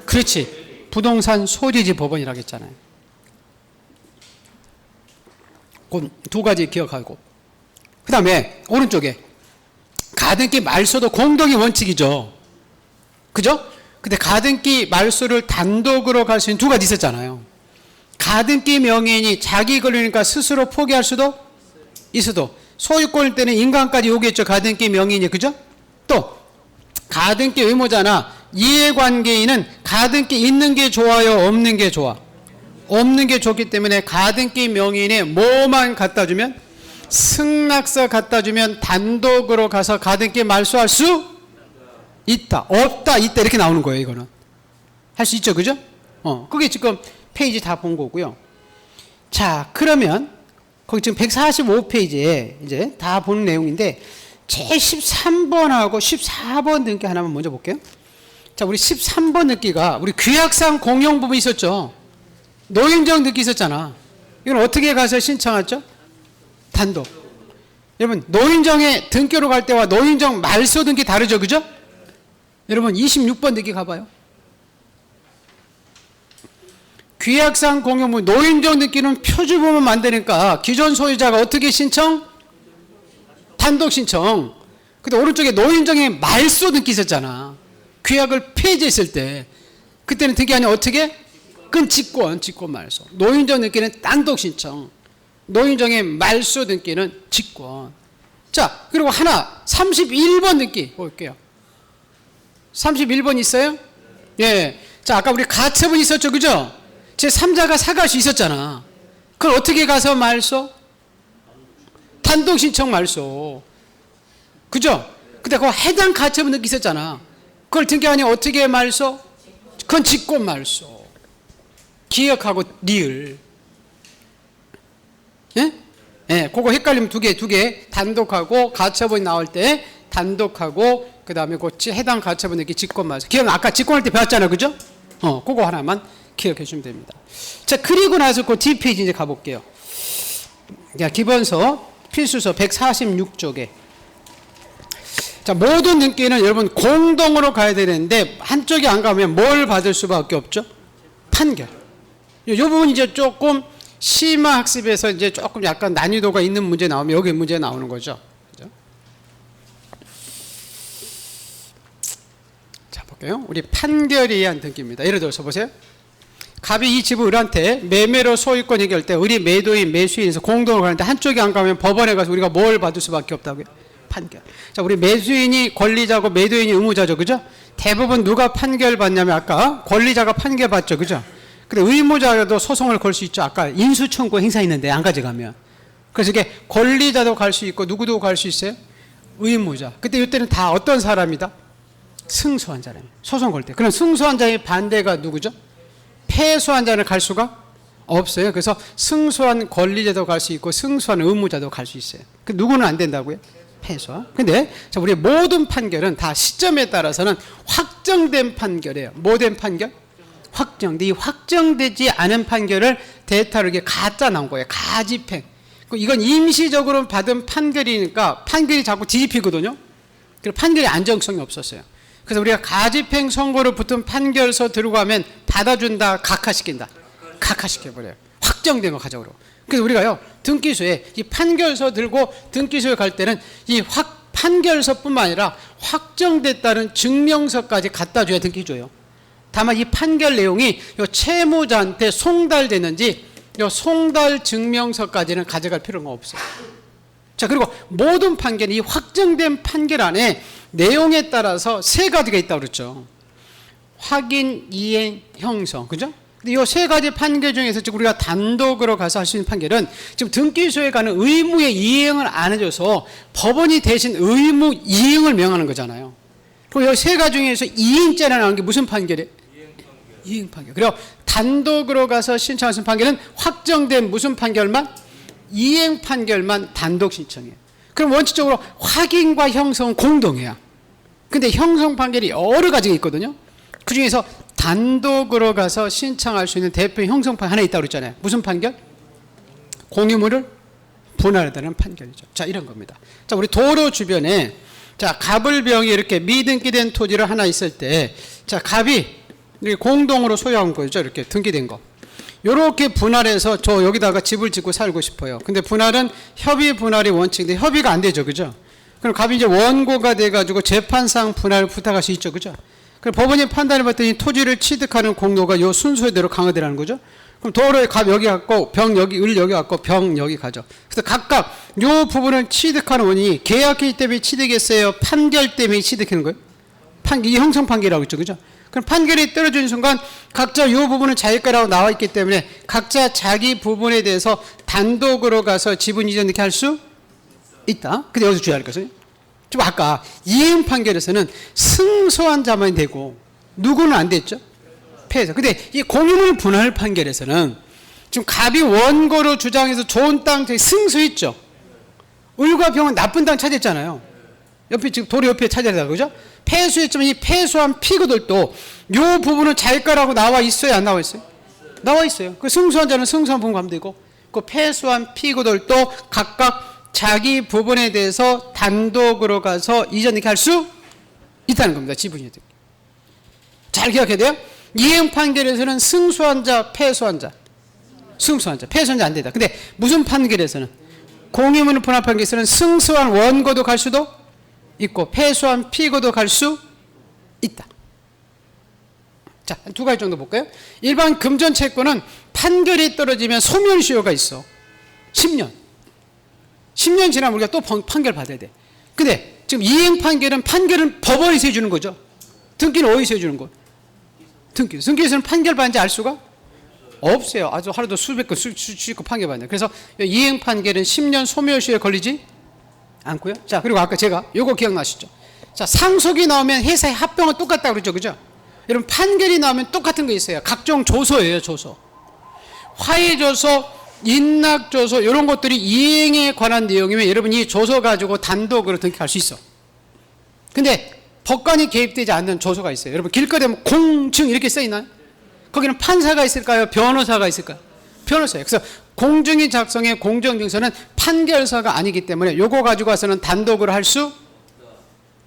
그렇지. 부동산 소지지 법원이라고 했잖아요. 그 두 가지 기억하고. 그 다음에 오른쪽에 가등기 말소도 공동의 원칙이죠. 그죠? 근데 가등기 말소를 단독으로 갈 수 있는 두 가지 있었잖아요. 가등기 명의인이 자기 권리니까 스스로 포기할 수도 있어도 소유권일 때는 인감까지 요구했죠. 가등기 명의인이. 그죠? 또 가등기 의무자나 이해관계인은 가등기 있는 게 좋아요, 없는 게 좋아? 없는 게 좋기 때문에 가등기 명의인에 뭐만 갖다 주면? 승낙서 갖다 주면 단독으로 가서 가등기 말소할 수 있다, 없다, 있다 이렇게 나오는 거예요. 이거는 할 수 있죠, 그죠? 그게 지금 페이지 다 본 거고요. 자, 그러면 거기 지금 145페이지에 이제 다 본 내용인데 제 13번하고 14번 등기 하나만 먼저 볼게요. 자, 우리 13번 등기가 우리 규약상 공용 부분 있었죠. 노인정 등기 있었잖아. 이건 어떻게 가서 신청하죠? 단독. 여러분 노인정에 등기로 갈 때와 노인정 말소 등기 다르죠, 그죠? 여러분 26번 등기 가봐요. 규약상 공용부 노인정 등기는 표주부만 만드니까 기존 소유자가 어떻게 신청? 단독 신청. 근데 오른쪽에 노인정에 말소 등기 있었잖아. 규약을 폐지했을 때 그때는 등기 아니면 어떻게? 그건 직권 말소. 노인정 등기는 단독 신청. 노인정의 말소 등기는 직권. 자, 그리고 하나 31번 등기 볼게요. 31번 있어요? 예. 자, 아까 우리 가처분 있었죠, 그죠? 제 3자가 사과할 수 있었잖아. 그걸 어떻게 가서 말소? 단독 신청 말소. 그죠? 근데 그거 해당 가처분 등기 있었잖아. 그걸 등기 아니면 어떻게 말소? 그건 직권 말소. 기억하고 리을. 예? 예, 그거 헷갈리면 두 개 단독하고 가처분이 나올 때 단독하고 그 다음에 그 해당 가처분 등기 직권 말소. 기억 아까 직권할 때 배웠잖아요, 그죠? 그거 하나만 기억해 주시면 됩니다. 자, 그리고 나서 그 뒷페이지 이제 가볼게요. 자, 기본서 필수서 146쪽에. 자, 모든 등기는 여러분 공동으로 가야 되는데 한쪽이 안 가면 뭘 받을 수밖에 없죠? 판결. 이 부분 이제 조금 심화 학습에서 이제 조금 약간 난이도가 있는 문제 나오면 여기 문제 나오는 거죠. 그죠? 자, 볼게요. 우리 판결에 의한 등기입니다. 예를 들어서 보세요. 갑이 이 집을 을한테 매매로 소유권 얘기할 때 을이 매도인 매수인에서 공동으로 가는데 한쪽이 안 가면 법원에 가서 우리가 뭘 받을 수밖에 없다고요? 판결. 자, 우리 매수인이 권리자고 매도인이 의무자죠, 그죠? 대부분 누가 판결받냐면 아까 권리자가 판결받죠, 그죠? 근데 의무자도 소송을 걸 수 있죠. 아까 인수청구 행사했는데 안 가져가면. 그래서 이게 권리자도 갈 수 있고 누구도 갈 수 있어요? 의무자. 그때 이때는 다 어떤 사람이다? 승소한 사람이에요. 소송 걸 때. 그럼 승소한 자의 반대가 누구죠? 패소한 자는 갈 수가 없어요. 그래서 승소한 권리자도 갈 수 있고 승소한 의무자도 갈 수 있어요. 그 누구는 안 된다고요? 패소. 근데 우리 모든 판결은 다 시점에 따라서는 확정된 판결이에요. 뭐 된 판결? 확정돼. 이 확정되지 않은 판결을 데이터로 이게 가짜 나온 거예요. 가집행. 이건 임시적으로 받은 판결이니까 판결이 자꾸 뒤집히거든요. 그래서 판결이 안정성이 없었어요. 그래서 우리가 가집행 선고로 붙은 판결서 들고 가면 받아준다, 각하시킨다. 각하시켜버려요. 확정된 거 가져오러. 그래서 우리가요, 등기소에 이 판결서 들고 등기소에 갈 때는 이 판결서뿐만 아니라 확정됐다는 증명서까지 갖다 줘야 등기줘요. 다만 이 판결 내용이 요 채무자한테 송달되는지 요 송달 증명서까지는 가져갈 필요가 없어요. 자, 그리고 모든 판결이 확정된 판결 안에 내용에 따라서 세 가지가 있다고 그랬죠. 확인, 이행, 형성. 그죠? 근데 이 세 가지 판결 중에서 지금 우리가 단독으로 가서 할 수 있는 판결은 지금 등기소에 가는 의무의 이행을 안 해줘서 법원이 대신 의무 이행을 명하는 거잖아요. 그리고 이 세 가지 중에서 이행죄가 나오는 게 무슨 판결이에요? 이행 판결. 그리고 단독으로 가서 신청할 수 있는 판결은 확정된 무슨 판결만? 이행 판결만 단독 신청해요. 그럼 원칙적으로 확인과 형성은 공동해요. 근데 형성 판결이 여러 가지가 있거든요. 그 중에서 단독으로 가서 신청할 수 있는 대표 형성판 하나 있다고 그랬잖아요. 무슨 판결? 공유물을 분할하다는 판결이죠. 자, 이런 겁니다. 자, 우리 도로 주변에 자, 갑을병이 이렇게 미등기된 토지를 하나 있을 때 자, 갑이 공동으로 소유한 거죠. 이렇게 등기된 거. 요렇게 분할해서 저 여기다가 집을 짓고 살고 싶어요. 근데 분할은 협의 분할이 원칙인데 협의가 안 되죠. 그죠? 그럼 갑이 이제 원고가 돼가지고 재판상 분할을 부탁할 수 있죠. 그죠? 그럼 법원이 판단해 봤더니 토지를 취득하는 공로가 요 순서대로 강화되라는 거죠. 그럼 도로에 갑 여기 갖고 병 여기 을 여기 갖고 병 여기 가죠. 그래서 각각 요 부분을 취득하는 원인이 계약기 때문에 취득했어요? 판결 때문에 취득하는 거예요? 이 형성 판결이라고 있죠. 그죠? 그럼 판결이 떨어지는 순간 각자 이 부분은 자기 거라고 나와 있기 때문에 각자 자기 부분에 대해서 단독으로 가서 지분 이전 이렇게 할 수 있다. 근데 여기서 주의할 것은 좀 아까 이행 판결에서는 승소한 자만 되고 누구는 안 됐죠? 패소. 근데 이 공유물 분할 판결에서는 지금 갑이 원고로 주장해서 좋은 땅 승소했죠. 을과 병은 나쁜 땅 차지했잖아요. 옆에 지금 도로 옆에 차지하다 그죠? 패소했지만 이 패소한 피고들도 이 부분은 자기 거라고 나와 있어요, 안 나와 있어요? 나와 있어요. 그 승소한 자는 승소한 부분 가면 되고 그 패소한 피고들도 각각 자기 부분에 대해서 단독으로 가서 이전 이렇게 할 수 있다는 겁니다. 지분이. 잘 기억해야 돼요. 이행 판결에서는 승소한 자, 패소한 자, 승소한 자, 패소한 자 안 된다. 근데 무슨 판결에서는 공유물 분할 판결에서는 승소한 원고도 갈 수도 있고 패소한 피고도 갈 수 있다. 자, 두 가지 정도 볼까요? 일반 금전 채권은 판결이 떨어지면 소멸시효가 있어. 10년. 10년 지나면 우리가 또 판결 받아야 돼. 근데 지금 이행 판결은 법원에서 해주는 거죠. 등기는 어디서 해주는 거? 등기에서는 판결 받는지 알 수가 없어요. 아주 하루도 수백 건, 수십 건 판결 받는. 그래서 이행 판결은 10년 소멸시효에 걸리지 않고요. 자, 그리고 아까 제가 요거 기억나시죠? 자, 상속이 나오면 회사의 합병은 똑같다고 그러죠. 그죠? 여러분, 판결이 나오면 똑같은 거 있어요. 각종 조서예요, 조서. 화해조서, 인락조서, 이런 것들이 이행에 관한 내용이면 여러분 이 조서 가지고 단독으로 등기할 수 있어. 근데 법관이 개입되지 않는 조서가 있어요. 여러분, 길거리에 공증 이렇게 써있나요? 거기는 판사가 있을까요? 변호사가 있을까요? 변호사예요. 그래서 공증이 작성의 공정증서는 판결서가 아니기 때문에 요거 가지고 와서는 단독으로 할 수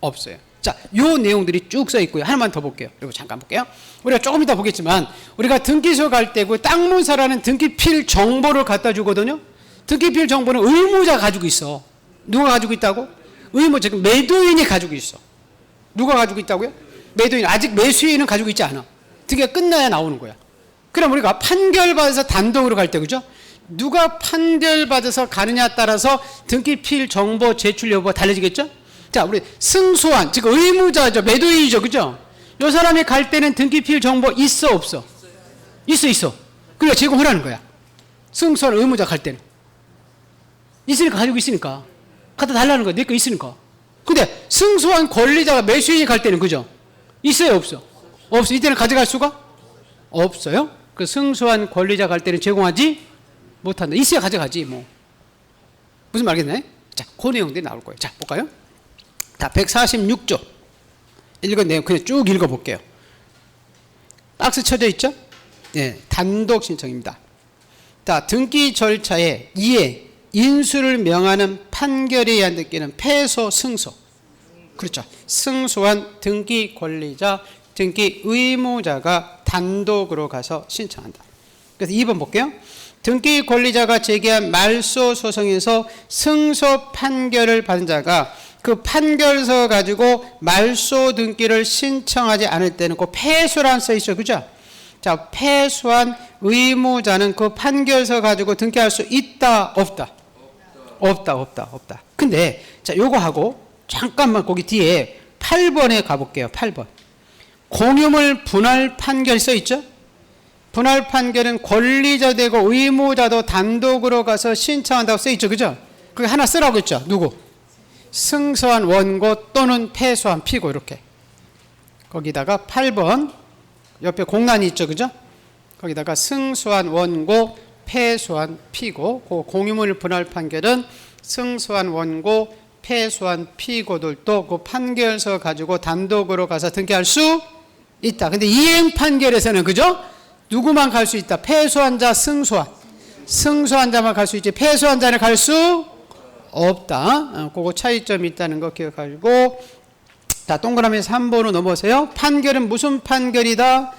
없어요. 자, 요 내용들이 쭉 써 있고요. 하나만 더 볼게요. 여러분 잠깐 볼게요. 우리가 조금 이따 보겠지만 우리가 등기소 갈 때고 땅문사라는 등기필 정보를 갖다 주거든요. 등기필 정보는 의무자 가지고 있어. 누가 가지고 있다고? 의무자. 지금 매도인이 가지고 있어. 누가 가지고 있다고요? 매도인. 아직 매수인은 가지고 있지 않아. 등기가 끝나야 나오는 거야. 그럼 우리가 판결받아서 단독으로 갈 때 그죠? 누가 판결받아서 가느냐에 따라서 등기필 정보 제출 여부가 달라지겠죠? 자, 우리 승소한, 즉 의무자죠. 매도인이죠. 그죠? 요 사람이 갈 때는 등기필 정보 있어, 없어? 있어. 그러니까 제공하라는 거야. 승소한 의무자 갈 때는. 있으니까, 가지고 있으니까. 갖다 달라는 거야. 내 거 있으니까. 근데 승소한 권리자가 매수인이 갈 때는, 그죠? 있어요, 없어? 없어. 이때는 가져갈 수가 없어요. 그 승소한 권리자 갈 때는 제공하지 못한다. 있어야 가져가지, 뭐. 무슨 말겠네? 자, 그 내용들이 나올 거예요. 자, 볼까요? 자, 146조. 읽은 내용 그냥 쭉 읽어볼게요. 박스 쳐져 있죠? 네, 단독 신청입니다. 자, 등기 절차에 이에 인수를 명하는 판결에 의한 등기는 패소, 승소. 그렇죠. 승소한 등기 권리자, 등기 의무자가 단독으로 가서 신청한다. 그래서 2번 볼게요. 등기 권리자가 제기한 말소 소송에서 승소 판결을 받은 자가 그 판결서 가지고 말소 등기를 신청하지 않을 때는 그 패소란 써 있어요. 그죠? 자, 패소한 의무자는 그 판결서 가지고 등기할 수 있다, 없다? 없다. 근데 자, 요거 하고 잠깐만 거기 뒤에 8번에 가볼게요. 8번. 공유물 분할 판결 써 있죠? 분할 판결은 권리자 되고 의무자도 단독으로 가서 신청한다고 써 있죠. 그죠? 그게 하나 쓰라고 했죠. 누구? 승소한 원고 또는 패소한 피고. 이렇게 거기다가 8번 옆에 공란이 있죠. 그죠? 거기다가 승소한 원고, 패소한 피고. 그 공유물 분할 판결은 승소한 원고, 패소한 피고들도 그 판결서 가지고 단독으로 가서 등기할 수 있다. 근데 이행 판결에서는, 그죠? 누구만 갈 수 있다? 패소한 자, 승소한 자만 갈 수 있지 패소한 자는 갈 수 없다. 그거 차이점이 있다는 거 기억하시고, 자, 동그라미 3번으로 넘어오세요. 판결은 무슨 판결이다?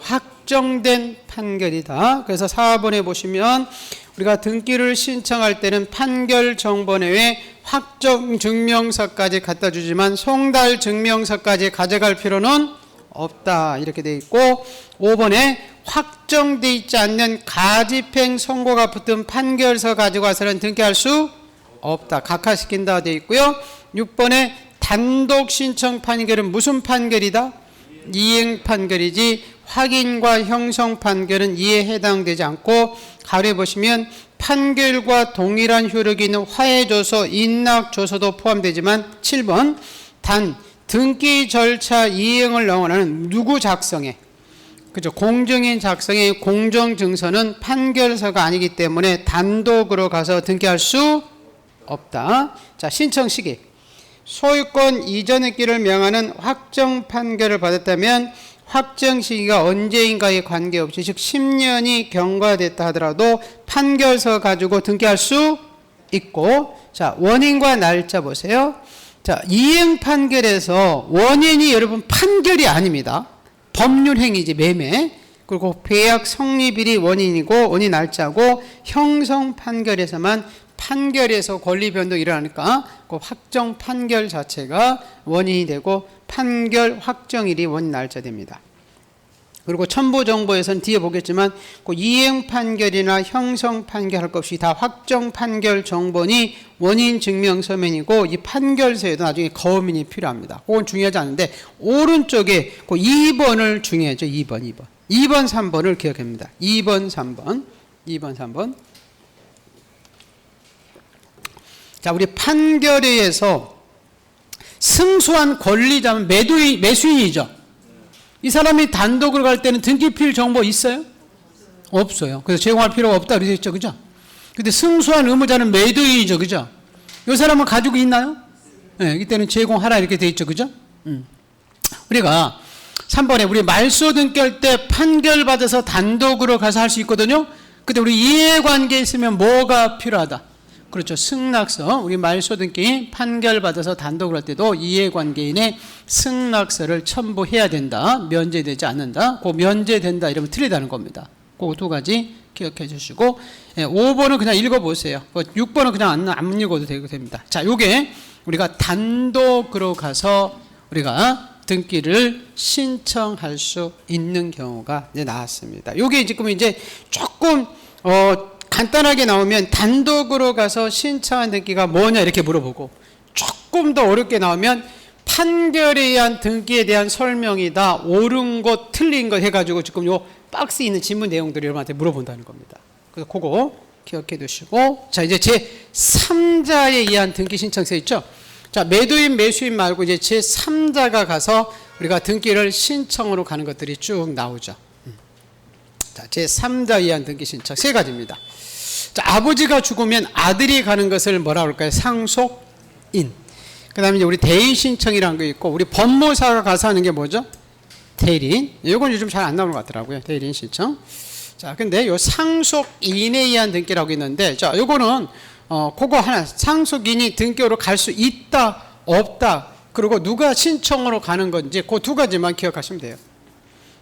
확정된 판결이다. 그래서 4번에 보시면 우리가 등기를 신청할 때는 판결 정보 내에 확정 증명서까지 갖다 주지만 송달 증명서까지 가져갈 필요는 없다. 이렇게 돼 있고, 5번에 확정돼 있지 않는 가집행 선고가 붙은 판결서 가지고 와서는 등기할 수 없다. 각하시킨다 돼 있고요. 6번에 단독 신청 판결은 무슨 판결이다? 이행 판결이지 확인과 형성 판결은 이에 해당되지 않고, 가로에 보시면 판결과 동일한 효력이 있는 화해조서, 인락조서도 포함되지만 7번 단 등기 절차 이행을 영원하는 누구 작성에, 그죠? 공증인 작성의 공정증서는 판결서가 아니기 때문에 단독으로 가서 등기할 수 없다. 자, 신청 시기. 소유권 이전했기를 명하는 확정 판결을 받았다면 확정 시기가 언제인가에 관계없이, 즉 10년이 경과됐다 하더라도 판결서 가지고 등기할 수 있고, 자, 원인과 날짜 보세요. 자, 이행 판결에서 원인이 여러분 판결이 아닙니다. 법률 행위지, 매매. 그리고 계약 성립일이 원인이고 원인 날짜고, 형성 판결에서만 판결에서 권리 변동이 일어나니까 그 확정 판결 자체가 원인이 되고 판결 확정일이 원인 날짜 됩니다. 그리고 첨부 정보에서는 뒤에 보겠지만 그 이행 판결이나 형성 판결 할 것 없이 다 확정 판결 정보니 원인 증명 서면이고, 이 판결서에도 나중에 거민이 필요합니다. 그건 중요하지 않은데 오른쪽에 그 2번을 중요하죠. 2번, 3번을 기억합니다. 2번, 3번. 자, 우리 판결에 의해서 승소한 권리자는 매수인이죠. 이 사람이 단독으로 갈 때는 등기필 정보 있어요? 없어요. 그래서 제공할 필요가 없다 그러셨죠. 그죠? 근데 승소한 의무자는 매도인이죠. 그죠? 이 사람은 가지고 있나요? 네, 이때는 제공하라 이렇게 돼 있죠. 그죠? 우리가 3번에 우리 말소 등기할 때 판결 받아서 단독으로 가서 할 수 있거든요. 근데 우리 이해관계 있으면 뭐가 필요하다? 그렇죠. 승낙서. 우리 말소 등기 판결 받아서 단독으로 할 때도 이해관계인의 승낙서를 첨부해야 된다. 면제되지 않는다. 그 면제된다 이러면 틀리다는 겁니다. 그 두 가지 기억해 주시고, 5번은 그냥 읽어보세요. 6번은 그냥 안 읽어도 됩니다. 자, 요게 우리가 단독으로 가서 우리가 등기를 신청할 수 있는 경우가 이제 나왔습니다. 요게 지금 이제 조금 간단하게 나오면 단독으로 가서 신청한 등기가 뭐냐 이렇게 물어보고, 조금 더 어렵게 나오면 판결에 의한 등기에 대한 설명이다. 옳은 것, 틀린 것 해가지고 지금 요 박스에 있는 질문 내용들을 여러분한테 물어본다는 겁니다. 그래서 그거 기억해 두시고, 자, 이제 제3자에 의한 등기 신청서 있죠? 자, 매도인, 매수인 말고 이제 제3자가 가서 우리가 등기를 신청으로 가는 것들이 쭉 나오죠. 자, 제3자에 의한 등기 신청 세 가지입니다. 자, 아버지가 죽으면 아들이 가는 것을 뭐라 그럴까요? 상속인. 그 다음에 이제 우리 대인 신청이라는 거 있고, 우리 법무사가 가서 하는 게 뭐죠? 대리인. 이건 요즘 잘 안 나오는 것 같더라고요. 대리인 신청. 자, 근데 요 상속인에 의한 등기라고 있는데, 자, 요거는, 그거 하나, 상속인이 등기로 갈 수 있다, 없다, 그리고 누가 신청으로 가는 건지, 그 두 가지만 기억하시면 돼요.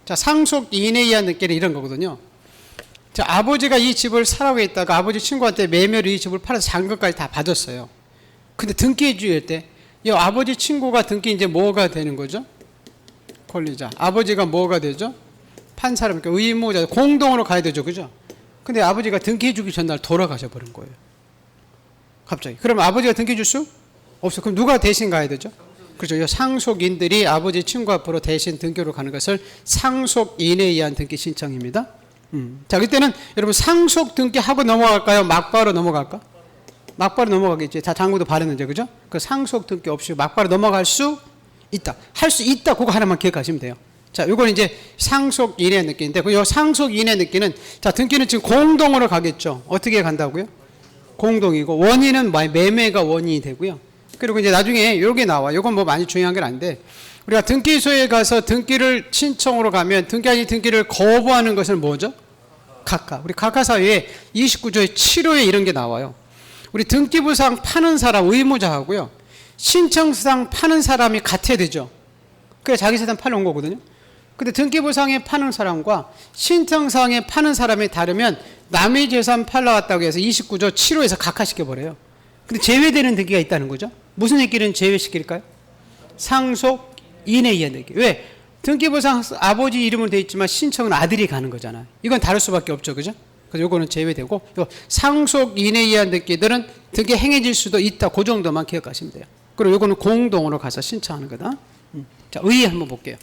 자, 상속인에 의한 등기는 이런 거거든요. 자, 아버지가 이 집을 사라고 했다가 아버지 친구한테 매매로 이 집을 팔아서 잔금까지 다 받았어요. 근데 등기해 주일 때, 이 아버지 친구가 등기 이제 뭐가 되는 거죠? 권리자. 아버지가 뭐가 되죠? 판 사람, 그러니까 의무자, 공동으로 가야 되죠. 그죠? 근데 아버지가 등기해 주기 전날 돌아가셔 버린 거예요. 갑자기. 그럼 아버지가 등기해 줄 수? 없어. 그럼 누가 대신 가야 되죠? 그렇죠. 이 상속인들이 아버지 친구 앞으로 대신 등기로 가는 것을 상속인에 의한 등기 신청입니다. 자, 그때는 여러분 상속 등기하고 넘어갈까요? 막바로 넘어갈까? 막바로 넘어가겠지. 다 장구도 바르는데, 그죠? 그 상속 등기 없이 막바로 넘어갈 수 있다. 할 수 있다. 그거 하나만 기억하시면 돼요. 자, 요건 이제 상속인의 느낌인데, 그 상속인의 느낌은, 자, 등기는 지금 공동으로 가겠죠. 어떻게 간다고요? 공동이고, 원인은 매매가 원인이 되고요. 그리고 이제 나중에 요게 나와. 요건 뭐 많이 중요한 건 아닌데, 우리가 등기소에 가서 등기를 신청으로 가면 등기 아닌 등기를 거부하는 것은 뭐죠? 각하. 우리 각하사유에 29조의 7호에 이런 게 나와요. 우리 등기부상 파는 사람 의무자하고요, 신청상 파는 사람이 같아야 되죠. 그래 자기 재산 팔아온 거거든요. 근데 등기부상에 파는 사람과 신청상에 파는 사람이 다르면 남의 재산 팔러왔다고 해서 29조 7호에서 각하시켜버려요. 근데 제외되는 등기가 있다는 거죠. 무슨 등기는 제외시킬까요? 상속인에 의한 등기. 왜? 등기부상 아버지 이름으로 되어 있지만 신청은 아들이 가는 거잖아요. 이건 다를 수밖에 없죠. 그죠? 그래서 요거는 제외되고, 요 상속인에 의한 등기들은 등기 행해질 수도 있다. 그 정도만 기억하시면 돼요. 그리고 요거는 공동으로 가서 신청하는 거다. 자, 의의 한번 볼게요.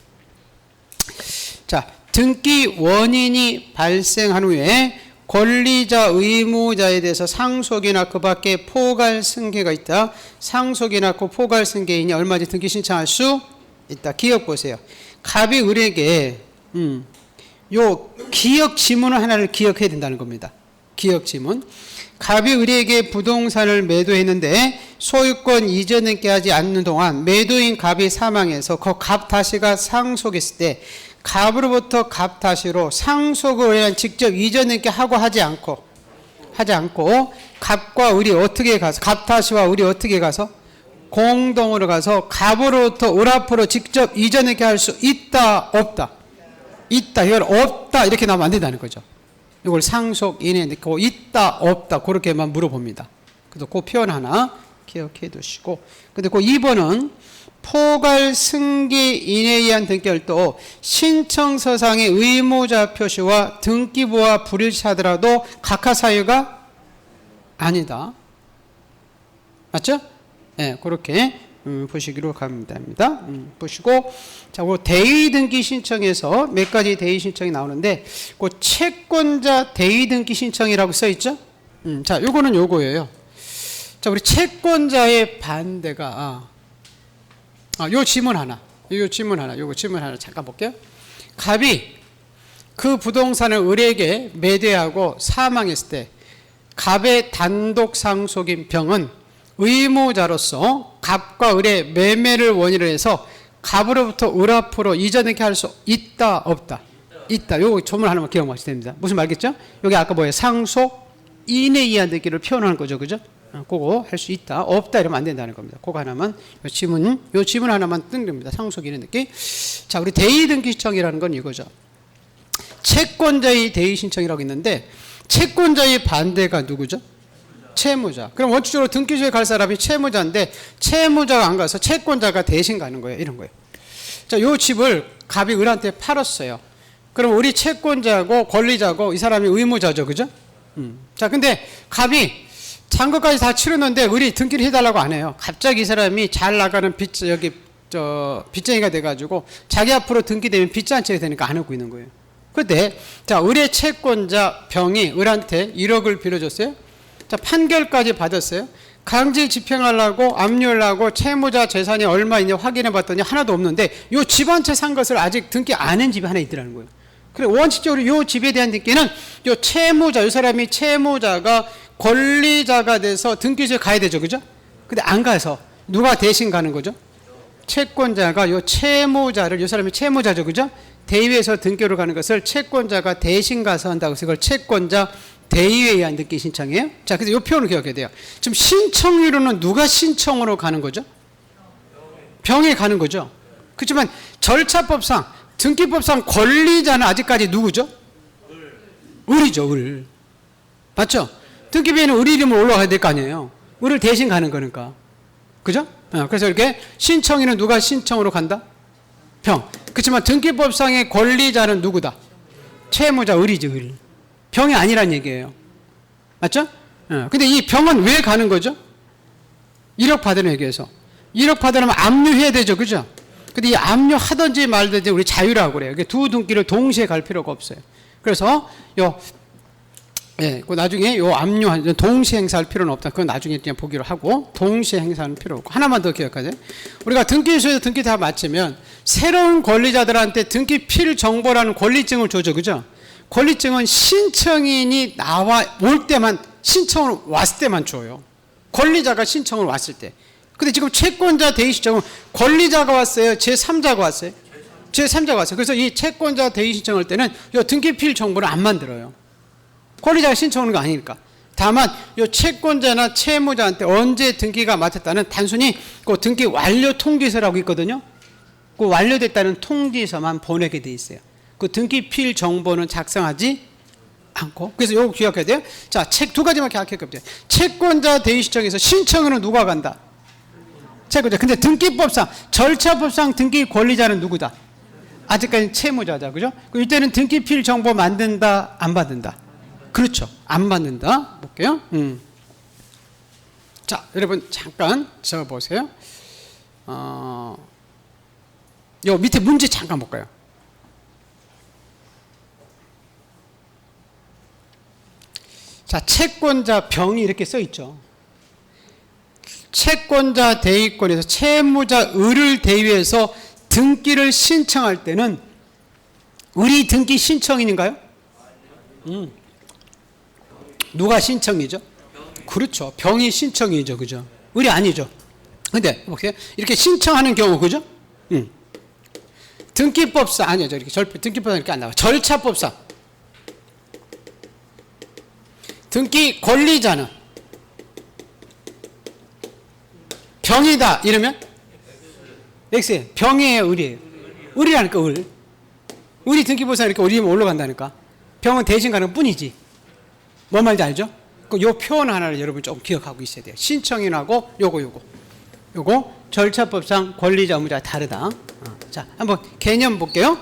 자, 등기 원인이 발생한 후에 권리자, 의무자에 대해서 상속이나 그 밖에 포괄 승계가 있다. 상속이나 그 포괄 승계인이 얼마든지 등기 신청할 수 있다. 기억 보세요. 갑이 을에게 요 기억 지문을 하나를 기억해야 된다는 겁니다. 기억 지문. 갑이 을에게 부동산을 매도했는데 소유권 이전을 하지 않는 동안 매도인 갑이 사망해서 그 갑 다시가 상속했을 때 갑으로부터 갑 다시로 상속을 의한 직접 이전을 하지 않고 갑과 을이 어떻게 가서, 갑 다시와 을이 어떻게 가서 공동으로 가서 갑으로부터 을 앞으로 직접 이전을 할 수 있다, 없다? 있다. 이걸 없다 이렇게 나오면 안 된다는 거죠. 이걸 상속인에 넣고 있다, 없다 그렇게만 물어봅니다. 그래서 그 표현 하나 기억해 두시고, 근데 그 2번은 포괄 승계인에 의한 등기일도 신청서상의 의무자 표시와 등기부와 불일치하더라도 각하사유가 아니다. 맞죠? 네, 그렇게 보시기로 갑니다. 보시고, 자, 그 대의 등기 신청에서 몇 가지 대의 신청이 나오는데, 그 채권자 대의 등기 신청이라고 써 있죠? 자, 요거는 요거예요. 자, 우리 채권자의 반대가, 요 질문 하나, 요거 질문 하나 잠깐 볼게요. 갑이 그 부동산을 을에게 매도하고 사망했을 때, 갑의 단독 상속인 병은 의무자로서 갑과 을의 매매를 원인으로 해서 갑으로부터 을 앞으로 이전하게 할 수 있다, 없다? 있다. 요거 조문 하나만 기억하시면 됩니다. 무슨 말겠죠? 여기 아까 뭐예요? 상속인에 의한 등기를 표현하는 거죠. 그죠? 그거 할 수 있다, 없다 이러면 안 된다는 겁니다. 그거 하나만, 요 지문 하나만 뜬 겁니다. 상속인의 등기. 자, 우리 대의 등기 신청이라는 건 이거죠. 채권자의 대의 신청이라고 있는데, 채권자의 반대가 누구죠? 채무자. 그럼 원칙적으로 등기소에 갈 사람이 채무자인데 채무자가 안 가서 채권자가 대신 가는 거예요. 이런 거예요. 자, 요 집을 갑이 을한테 팔았어요. 그럼 우리 채권자고 권리자고 이 사람이 의무자죠. 그죠? 자, 근데 갑이 잔고까지 다 치렀는데 의리 등기를 해달라고 안 해요. 갑자기 이 사람이 잘 나가는 빚쟁이가 돼가지고 자기 앞으로 등기되면 빚잔치가 되니까 안 하고 있는 거예요. 그런데 자, 의뢰 채권자 병이 을한테 1억을 빌려줬어요. 자, 판결까지 받았어요. 강제 집행하려고 압류하려고 채무자 재산이 얼마 있냐 확인해 봤더니 하나도 없는데 요 집 한 채 산 것을 아직 등기 안 한 집이 하나 있더라는 거예요. 그래 원칙적으로 요 집에 대한 등기는 요 채무자, 요 사람이 채무자가 권리자가 돼서 등기소에 가야 되죠. 그죠? 근데 안 가서 누가 대신 가는 거죠? 채권자가 요 채무자를, 요 사람이 채무자죠. 그죠? 대위에서 등기로 가는 것을 채권자가 대신 가서 한다고 해서 이걸 채권자 대위에 의한 등기 신청이에요. 자, 그래서 이 표현을 기억해야 돼요. 지금 신청으로는 누가 신청으로 가는 거죠? 병에 가는 거죠. 그렇지만 절차법상, 등기법상 권리자는 아직까지 누구죠? 을이죠, 을. 맞죠? 등기비에는 을 이름으로 올라가야 될 거 아니에요. 을을 대신 가는 거니까. 그죠? 그래서 이렇게 신청인은 누가 신청으로 간다? 병. 그렇지만 등기법상의 권리자는 누구다? 채무자, 을이죠, 을. 병이 아니란 얘기예요. 맞죠? 근데 이 병은 왜 가는 거죠? 1억 받으려고 얘기해서. 1억 받으려면 압류해야 되죠. 그죠? 근데 이 압류하든지 말든지 우리 자유라고 그래요. 두 등기를 동시에 갈 필요가 없어요. 그래서 그 나중에 요 압류 동시에 행사할 필요는 없다. 그건 나중에 그냥 보기로 하고 동시에 행사하는 필요 없고 하나만 더 기억하세요. 우리가 등기소에서 등기 다 마치면 새로운 권리자들한테 등기 필 정보라는 권리증을 줘죠. 그죠? 권리증은 신청인이 올 때만, 신청을 왔을 때만 줘요. 권리자가 신청을 왔을 때. 근데 지금 채권자 대의 신청은 권리자가 왔어요? 제3자가 왔어요? 제3자가 왔어요. 그래서 이 채권자 대의 신청할 때는 이 등기필 정보를 안 만들어요. 권리자가 신청하는 거 아니니까. 다만 이 채권자나 채무자한테 언제 등기가 마쳤다는 단순히 그 등기 완료 통지서라고 있거든요. 그 완료됐다는 통지서만 보내게 돼 있어요. 그 등기필 정보는 작성하지 않고. 그래서 요거 기억해야 돼요. 자, 두 가지만 기억해야 돼요. 채권자 대의 신청에서 신청으로는 누가 간다? 채권자. 근데 등기법상, 절차법상 등기 권리자는 누구다? 아직까지 채무자자. 그죠? 이때는 등기필 정보 만든다, 안 받는다? 그렇죠. 안 받는다. 볼게요. 자, 여러분 잠깐 적어보세요. 요 밑에 문제 잠깐 볼까요? 자, 채권자 병이 이렇게 써 있죠. 채권자 대의권에서 채무자 을을 대위해서 등기를 신청할 때는 을이 등기 신청인인가요? 누가 신청이죠? 그렇죠. 병이 신청이죠. 그죠? 을이 아니죠. 근데 보세요. 이렇게 신청하는 경우 그죠? 등기법상 아니죠. 이렇게 등기법상 이렇게 안 나와. 절차법상 등기 권리자는 병이다 이러면 X예요. 병이에요, 을이에요? 을이라니까, 을. 을이 등기법상 이렇게 올리면 올라간다니까. 병은 대신 가는 뿐이지. 뭔 말인지 알죠? 요 표현 하나를 여러분 조금 기억하고 있어야 돼요. 신청인하고 요거 절차법상 권리자 의무자 다르다. 자, 한번 개념 볼게요.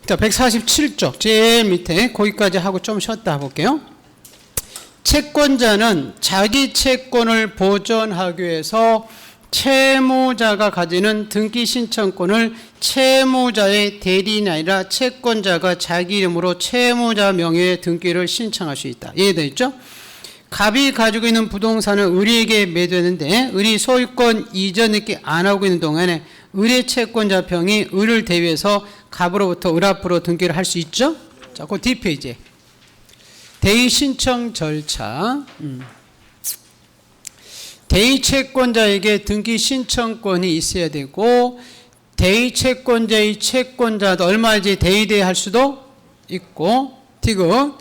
자, 147쪽 제일 밑에 거기까지 하고 좀 쉬었다 볼게요. 채권자는 자기 채권을 보전하기 위해서 채무자가 가지는 등기 신청권을 채무자의 대리인이 아니라 채권자가 자기 이름으로 채무자 명의의 등기를 신청할 수 있다. 이해되어 있죠? 갑이 가지고 있는 부동산을 을에게 매도했는데 을이 소유권 이전 등기 안 하고 있는 동안에 을의 채권자 병이 을을 대위해서 갑으로부터 을 앞으로 등기를 할 수 있죠? 자, 그 뒷페이지에 대의 신청 절차. 대의 채권자에게 등기 신청권이 있어야 되고 대의 채권자의 채권자도 얼마인지 대의대할 수도 있고 디귿.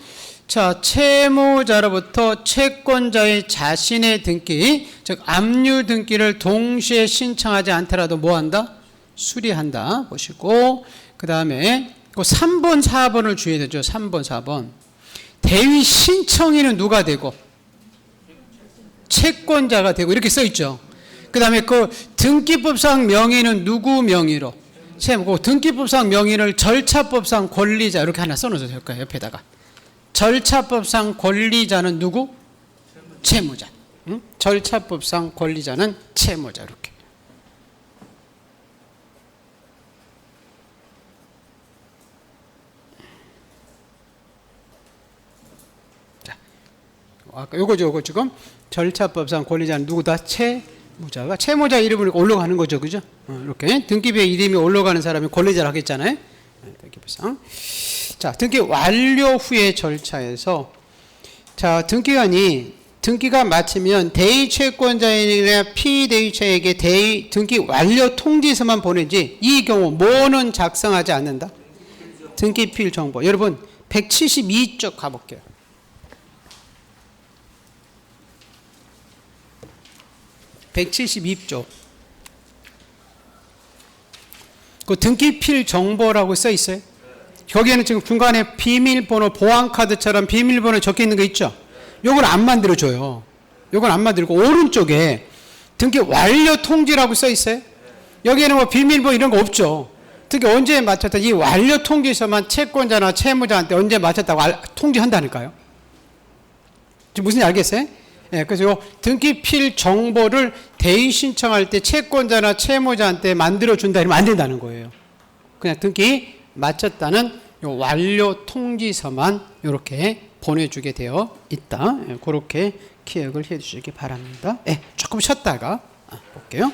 자, 채무자로부터 채권자의 자신의 등기, 즉 압류 등기를 동시에 신청하지 않더라도 뭐한다? 수리한다. 보시고 그 다음에 그 3번, 4번을 주의해야 되죠. 3번, 4번. 대의 신청인은 누가 되고? 채권자가 되고 이렇게 써 있죠. 그 다음에 그 등기법상 명의는 누구 명의로? 그 등기법상 명의를 절차법상 권리자 이렇게 하나 써놓으셔도 될 거예요. 옆에다가. 절차법상 권리자는 누구? 채무자. 응? 절차법상 권리자는 채무자. 이렇게. 자, 아까 요거 지금 절차법상 권리자는 누구다? 채무자가. 채무자 이름으로 올라가는 거죠, 그죠? 이렇게 등기부에 이름이 올라가는 사람이 권리자를 하겠잖아요. 등기부상. 자, 등기 완료 후의 절차에서 자, 등기가 마치면 대의채권자이나 피대의체에게 등기 완료 통지서만 보내지 이 경우 뭐는 작성하지 않는다? 등기필 정보. 여러분 172쪽 가볼게요. (172조) 그 등기필 정보라고 써 있어요. 거기에는 지금 중간에 비밀번호, 보안카드처럼 비밀번호 적혀 있는 거 있죠? 요걸 안 만들어줘요. 요건 안 만들고, 오른쪽에 등기 완료 통지라고 써 있어요. 여기에는 뭐 비밀번호 이런 거 없죠. 등기 언제 마쳤다, 이 완료 통지서만 채권자나 채무자한테 언제 마쳤다고 통지한다니까요. 지금 무슨 지 알겠어요? 예, 그래서 요 등기필 정보를 대의 신청할 때 채권자나 채무자한테 만들어준다 이러면 안 된다는 거예요. 그냥 등기 마쳤다는 요 완료 통지서만 이렇게 보내주게 되어 있다. 그렇게 기억을 해 주시기 바랍니다. 조금 쉬었다가 볼게요.